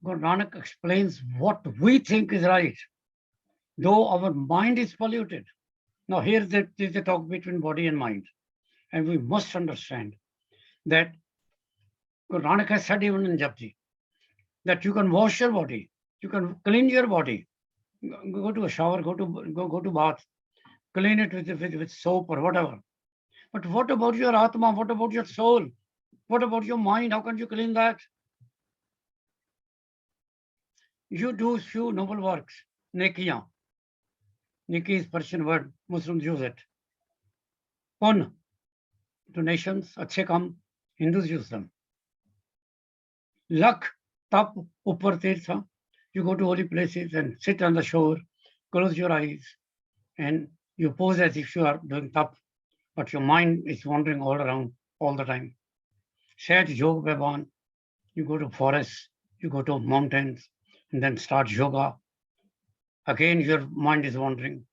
Guru Nanak explains what we think is right, though our mind is polluted. Now, here is the talk between body and mind. And we must understand that Guru Nanak has said even in Japji, that you can wash your body, you can clean your body, go to a shower, go to bath, clean it with soap or whatever. But what about your Atma? What about your soul? What about your mind? How can you clean that? You do few noble works, nekiyan. Neki is Persian word, Muslims use it. Pun, donations, achhe kam, Hindus use them. Lak, tap, upar tirtha. You go to holy places and sit on the shore, close your eyes, and you pose as if you are doing tap, but your mind is wandering all around all the time. Set Yog Bhavan, you go to forests, you go to mountains, and then start yoga. Again, your mind is wandering.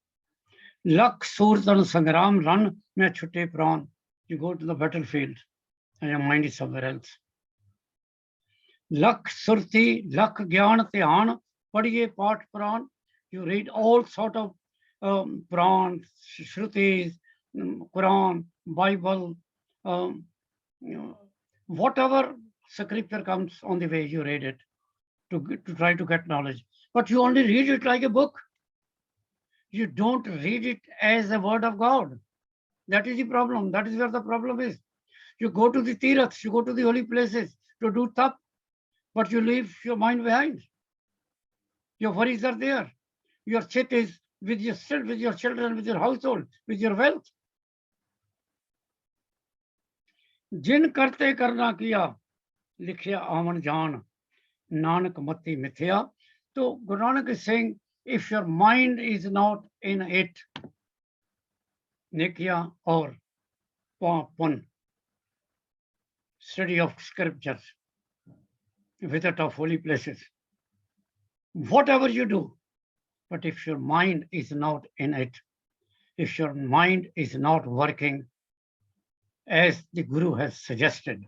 Lak surtan sangram run mein chute pran. You go to the battlefield and your mind is somewhere else. Lak surti, lak gyan dhyan, padiye paat pran. You read all sort of Puran, Shrutis, Quran, Bible, um, you know, whatever scripture comes on the way, you read it to try to get knowledge. But you only read it like a book. You don't read it as a word of God. That is the problem. That is where the problem is. You go to the tiraths, you go to the holy places to do tap, but you leave your mind behind. Your worries are there. Your chit is with your children, with your household, with your wealth. जिन करते करना किया लिखिया आवन जान नानक मति मिथ्या. So Guru Nanak is saying, if your mind is not in it, nikya or pun, study of scriptures, visit of holy places, whatever you do, but if your mind is not in it, if your mind is not working as the Guru has suggested,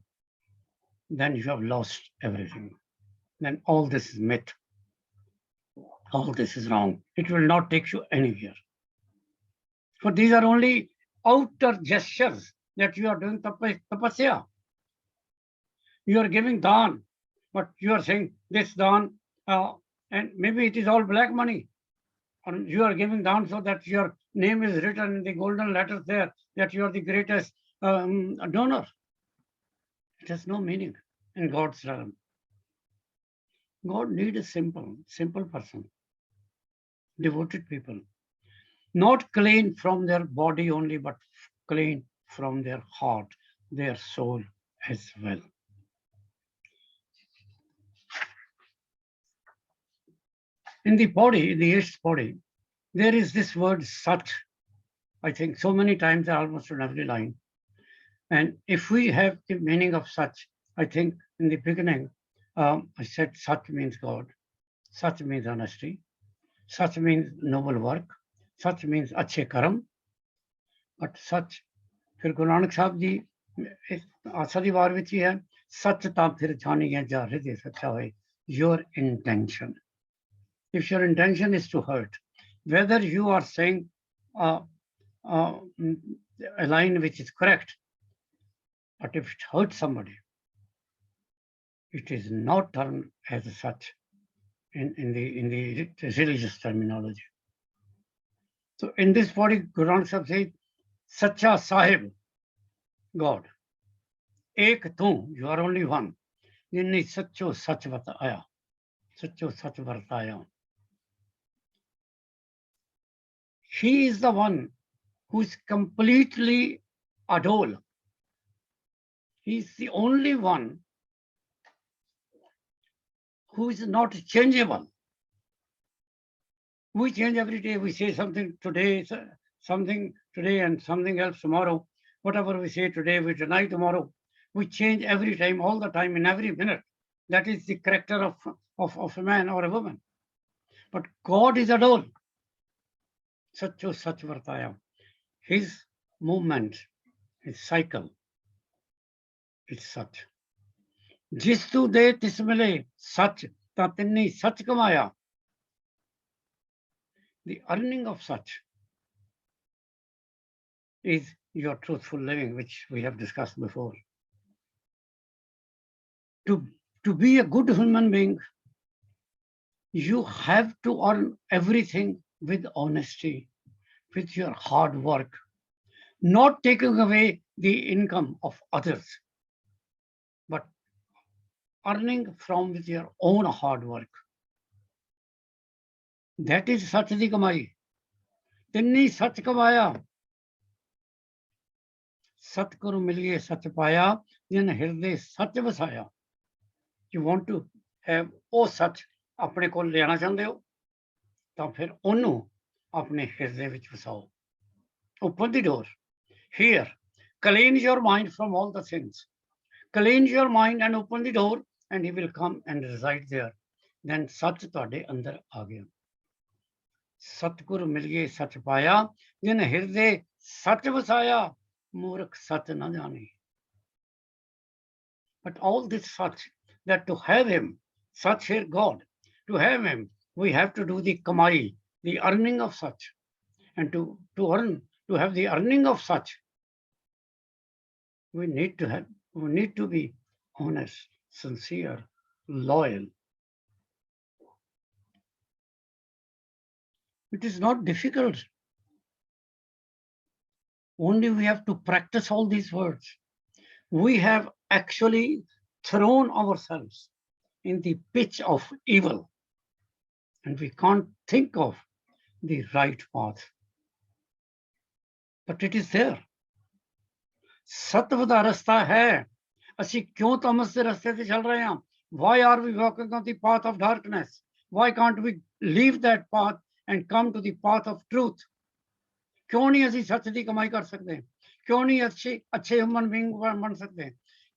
then you have lost everything. Then all this is myth. All this is wrong. It will not take you anywhere. For these are only outer gestures that you are doing tapasya. You are giving dhan, but you are saying this dhan, and maybe it is all black money. Or you are giving dhan so that your name is written in the golden letters there, that you are the greatest donor. It has no meaning in God's realm. God needs a simple person, devoted people, not clean from their body only, but clean from their heart, their soul as well. In the body, in the eighth body, there is this word Sat. I think so many times, almost on every line. And if we have the meaning of such, I think in the beginning, I said Sat means God, Sat means honesty, Sat means noble work, Sat means अच्छे कर्म, but Sat, फिर गुरु नानक साहब जी आसा दी वार विच ही है, सच तां फिर जानिया जा हृदय सच्चा होए. Your intention. If your intention is to hurt, whether you are saying a line which is correct, but if it hurts somebody, it is not termed as such in the religious terminology. So in this body, Guru Nanak Sahib says, Sacha Sahib, God. Ek tu, you are only one. Jinne sacho sach vataya. Sacho sach vartaya. He is the one who is completely adol. He is the only one who is not changeable. We change every day. We say something today and something else tomorrow. Whatever we say today, we deny tomorrow. We change every time, all the time, in every minute. That is the character of a man or a woman. But God is adol. Sacho sach vartaya. His movement, his cycle, is such. Jis tu de tis mile sach, ta tinni sach kamaya. The earning of such is your truthful living, which we have discussed before. To be a good human being, you have to earn everything with honesty, with your hard work, not taking away the income of others, but earning from with your own hard work. That is sach di kamai. Tinni sach kamaya. Satguru miliye sach paya, jin hirde sach vasaya. You want to have ਉਹ ਸੱਚ ਆਪਣੇ ਕੋਲ ਲੈਣਾ ਚਾਹੁੰਦੇ ਹੋ ਤਾਂ ਫਿਰ ਉਹਨੂੰ ਆਪਣੇ ਹਿਰਦੇ ਵਿੱਚ ਵਸਾਓ. Open the door. Here, cleanse your mind from all the sins. Cleanse your mind and open the door and he will come and reside there. Then ਸੱਚ ਤੁਹਾਡੇ ਅੰਦਰ ਆ ਗਿਆ. सतगुरु मिलिए सच पाया, जिन हृदय सच वसाया, मूर्ख सच न जाने. But all this such, that to have him, such here God, to have him, we have to do the kamai, the earning of such. And to earn, to have the earning of such, we need to be honest, sincere, loyal. It is not difficult. Only we have to practice all these words. We have actually thrown ourselves in the pitch of evil, and we can't think of the right path. But it is there. सत्व ਦਾ ਰਸਤਾ ਹੈ. ਅਸੀਂ ਕਿਉਂ ਤਮਸ ਦੇ ਰਸਤੇ ਤੇ ਚੱਲ ਰਹੇ ਹਾਂ? Why are we walking on the path of darkness? Why can't we leave that path and come to the path of truth? ਕਿਉਂ ਨਹੀਂ ਅਸੀਂ ਸੱਚ ਦੀ ਕਮਾਈ ਕਰ ਸਕਦੇ? ਕਿਉਂ ਨਹੀਂ ਅੱਛੇ ਹਿਊਮਨ ਬੀਇੰਗ ਬਣ ਸਕਦੇ?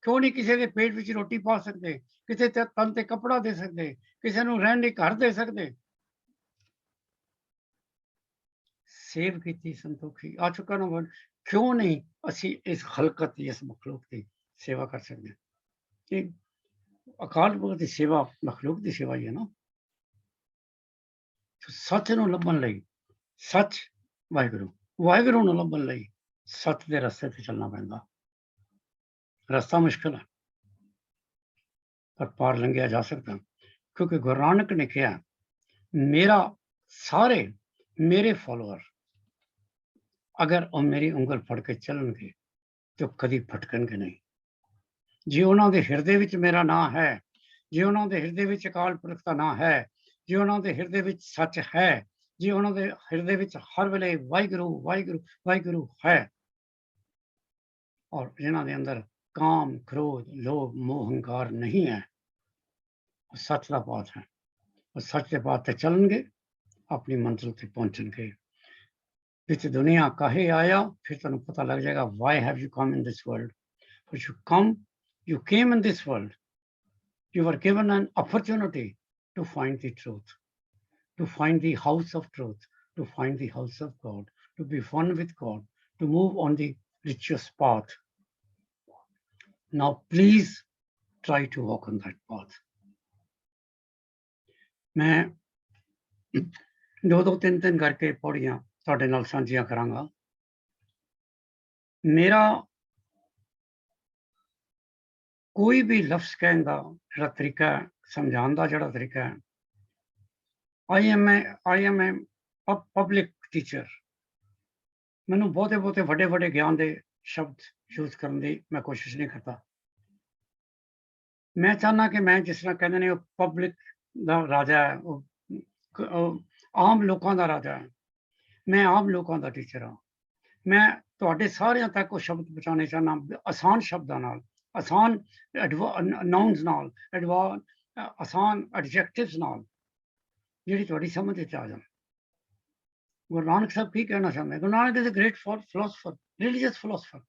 ਕਿਉਂ ਨਹੀਂ ਕਿਸੇ ਦੇ ਪੇਟ ਵਿੱਚ ਰੋਟੀ ਪਾ ਸਕਦੇ? ਕਿਸੇ ਤੇ ਤਨ ਤੇ ਕੱਪੜਾ ਦੇ ਸਕਦੇ? ਕਿਸੇ ਨੂੰ ਰਹਿਣ ਲਈ ਘਰ ਦੇ ਸਕਦੇ? ਸੇਵ ਕੀਤੀ ਸੰਤੋਖੀ ਆ ਚੁੱਕਾ ਨਾ ਵਰਡ. ਕਿਉਂ ਨਹੀਂ ਅਸੀਂ ਇਸ ਖਲਕਤ ਦੀ, ਇਸ ਮਖਲੂਕ ਦੀ ਸੇਵਾ ਕਰ ਸਕਦੇ? ਇਹ ਅਕਾਲ ਪੁਰਖ ਦੀ ਸੇਵਾ ਮਖਲੂਕ ਦੀ ਸੇਵਾ ਹੀ ਹੈ ਨਾ. ਸੱਚ ਨੂੰ ਲੱਭਣ ਲਈ, ਸੱਚ ਵਾਹਿਗੁਰੂ, ਵਾਹਿਗੁਰੂ ਨੂੰ ਲੱਭਣ ਲਈ ਸੱਚ ਦੇ ਰਸਤੇ ਤੇ ਚੱਲਣਾ ਪੈਂਦਾ. ਰਸਤਾ ਮੁਸ਼ਕਿਲ ਹੈ, ਪਰ ਪਾਰ ਲੰਘਿਆ ਜਾ ਸਕਦਾ, ਕਿਉਂਕਿ ਗੁਰੂ ਨਾਨਕ ਨੇ ਕਿਹਾ, ਮੇਰਾ ਸਾਰੇ ਮੇਰੇ ਫਾਲੋਅਰ ਅਗਰ ਉਹ ਮੇਰੀ ਉਂਗਲ ਫੜ ਕੇ ਚੱਲਣਗੇ ਤਾਂ ਕਦੀ ਭਟਕਣਗੇ ਨਹੀਂ. ਜੇ ਉਹਨਾਂ ਦੇ ਹਿਰਦੇ ਵਿੱਚ ਮੇਰਾ ਨਾਂ ਹੈ, ਜੇ ਉਹਨਾਂ ਦੇ ਹਿਰਦੇ ਵਿੱਚ ਅਕਾਲ ਪੁਰਖ ਦਾ ਨਾਂ ਹੈ, ਜੇ ਉਹਨਾਂ ਦੇ ਹਿਰਦੇ ਵਿੱਚ ਸੱਚ ਹੈ, ਜੇ ਉਹਨਾਂ ਦੇ ਹਿਰਦੇ ਵਿੱਚ ਹਰ ਵੇਲੇ ਵਾਹਿਗੁਰੂ ਵਾਹਿਗੁਰੂ ਵਾਹਿਗੁਰੂ ਹੈ, ਔਰ ਜਿਨ੍ਹਾਂ ਦੇ ਅੰਦਰ ਕਾਮ, ਕ੍ਰੋਧ, ਲੋਭ, ਮੋਹ, ਹੰਕਾਰ ਨਹੀਂ ਹੈ, ਉਹ ਸੱਚ ਦਾ ਪਾਥ ਹੈ. ਉਹ ਸੱਚ ਦੇ ਪਾਥ ਤੇ ਚੱਲਣਗੇ, ਆਪਣੀ ਮੰਜ਼ਿਲ ਤੇ ਪਹੁੰਚਣਗੇ. ਵਿੱਚ ਦੁਨੀਆ ਕਾਹੇ ਆਇਆ, ਫਿਰ ਤੁਹਾਨੂੰ ਪਤਾ ਲੱਗ ਜਾਏਗਾ, why have you come in this world? But you came in this world. You were given an opportunity to find the truth, to find the house of truth, to find the house of God, to be one with God, to move on the righteous path. Now, please try to walk on that path. मैं 2-2, 3-3 करके पौड़ियां ਤੁਹਾਡੇ ਨਾਲ ਸਾਂਝੀਆਂ ਕਰਾਂਗਾ. ਮੇਰਾ ਕੋਈ ਵੀ ਲਫ਼ਜ਼ ਕਹਿਣ ਦਾ ਜਿਹੜਾ ਤਰੀਕਾ ਹੈ, ਸਮਝਾਉਣ ਦਾ ਜਿਹੜਾ ਤਰੀਕਾ ਹੈ, I am a public teacher. ਮੈਨੂੰ ਬਹੁਤੇ ਵੱਡੇ ਗਿਆਨ ਦੇ ਸ਼ਬਦ ਯੂਜ਼ ਕਰਨ ਦੀ ਮੈਂ ਕੋਸ਼ਿਸ਼ ਨਹੀਂ ਕਰਦਾ. ਮੈਂ ਚਾਹੁੰਦਾ ਕਿ ਮੈਂ ਜਿਸ ਤਰ੍ਹਾਂ ਕਹਿੰਦੇ ਨੇ ਉਹ ਪਬਲਿਕ ਦਾ ਰਾਜਾ ਹੈ, ਉਹ ਆਮ ਲੋਕਾਂ ਦਾ ਰਾਜਾ ਹੈ. ਮੈਂ ਆਮ ਲੋਕਾਂ ਦਾ ਟੀਚਰ ਹਾਂ. ਮੈਂ ਤੁਹਾਡੇ ਸਾਰਿਆਂ ਤੱਕ ਉਹ ਸ਼ਬਦ ਪਹੁੰਚਾਉਣੇ ਚਾਹੁੰਦਾ ਆਸਾਨ ਸ਼ਬਦਾਂ ਨਾਲ, ਆਸਾਨ ਨਾਊਨਸ ਨਾਲ, ਆਸਾਨ ਐਡਜੈਕਟਿਵਸ ਨਾਲ, ਜਿਹੜੀ ਤੁਹਾਡੀ ਸਮਝ ਵਿੱਚ ਆ ਜਾਣ. ਗੁਰੂ ਨਾਨਕ ਸਾਹਿਬ ਕੀ ਕਹਿਣਾ ਚਾਹੁੰਦੇ? Guru Nanak is a great philosopher, religious philosopher,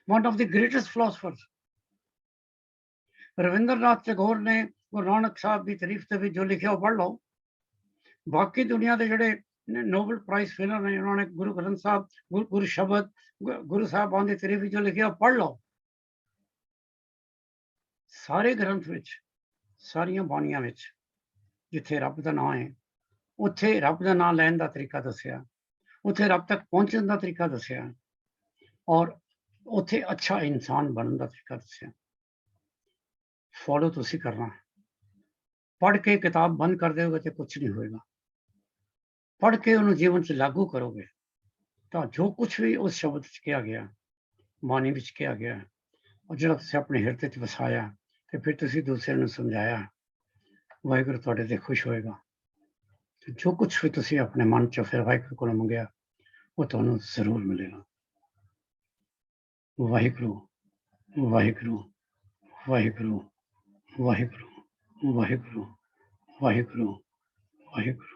one of the greatest philosophers. Rabindranath Tagore ਨੇ ਗੁਰੂ ਨਾਨਕ ਸਾਹਿਬ ਦੀ ਤਾਰੀਫ ਤੇ ਵੀ ਜੋ ਲਿਖਿਆ ਉਹ ਪੜ੍ਹ ਲਓ. ਬਾਕੀ ਦੁਨੀਆ ਦੇ ਜਿਹੜੇ ਨੋਬਲ ਪ੍ਰਾਈਜ਼ ਵਿਨਰ ਨੇ, ਉਹਨਾਂ ਨੇ ਗੁਰੂ ਗ੍ਰੰਥ ਸਾਹਿਬ, ਗੁਰੂ ਸ਼ਬਦ, ਗੁਰੂ ਸਾਹਿਬਾਨ ਦੀ ਤਾਰੀਫ ਜੋ ਲਿਖਿਆ ਉਹ ਪੜ੍ਹ ਲਓ. ਸਾਰੇ ਗ੍ਰੰਥ ਵਿੱਚ, ਸਾਰੀਆਂ ਬਾਣੀਆਂ ਵਿੱਚ ਜਿੱਥੇ ਰੱਬ ਦਾ ਨਾਂ ਹੈ, ਉੱਥੇ ਰੱਬ ਦਾ ਨਾਂ ਲੈਣ ਦਾ ਤਰੀਕਾ ਦੱਸਿਆ, ਉੱਥੇ ਰੱਬ ਤੱਕ ਪਹੁੰਚਣ ਦਾ ਤਰੀਕਾ ਦੱਸਿਆ, ਔਰ ਉੱਥੇ ਅੱਛਾ ਇਨਸਾਨ ਬਣਨ ਦਾ ਤਰੀਕਾ ਦੱਸਿਆ. ਫੋਲੋ ਤੁਸੀਂ ਕਰਨਾ. ਪੜ੍ਹ ਕੇ ਕਿਤਾਬ ਬੰਦ ਕਰ ਦਿਓਗੇ ਤੇ ਕੁਛ ਨਹੀਂ ਹੋਏਗਾ. ਪੜ੍ਹ ਕੇ ਉਹਨੂੰ ਜੀਵਨ 'ਚ ਲਾਗੂ ਕਰੋਗੇ ਤਾਂ ਜੋ ਕੁਛ ਵੀ ਉਸ ਸ਼ਬਦ 'ਚ ਕਿਹਾ ਗਿਆ, ਬਾਣੀ ਵਿੱਚ ਕਿਹਾ ਗਿਆ, ਉਹ ਜਿਹੜਾ ਤੁਸੀਂ ਆਪਣੇ ਹਿਰਦੇ 'ਚ ਵਸਾਇਆ ਤੇ ਫਿਰ ਤੁਸੀਂ ਦੂਸਰੇ ਨੂੰ ਸਮਝਾਇਆ, ਵਾਹਿਗੁਰੂ ਤੁਹਾਡੇ ਤੇ ਖੁਸ਼ ਹੋਏਗਾ. ਤੇ ਜੋ ਕੁਛ ਵੀ ਤੁਸੀਂ ਆਪਣੇ ਮਨ 'ਚ ਫਿਰ ਵਾਹਿਗੁਰੂ ਕੋਲੋਂ ਮੰਗਿਆ ਉਹ ਤੁਹਾਨੂੰ ਜ਼ਰੂਰ ਮਿਲੇਗਾ. ਵਾਹਿਗੁਰੂ ਵਾਹਿਗੁਰੂ ਵਾਹਿਗੁਰੂ ਵਾਹਿਗੁਰੂ ਵਾਹਿਗੁਰੂ ਵਾਹਿਗੁਰੂ ਵਾਹਿਗੁਰੂ.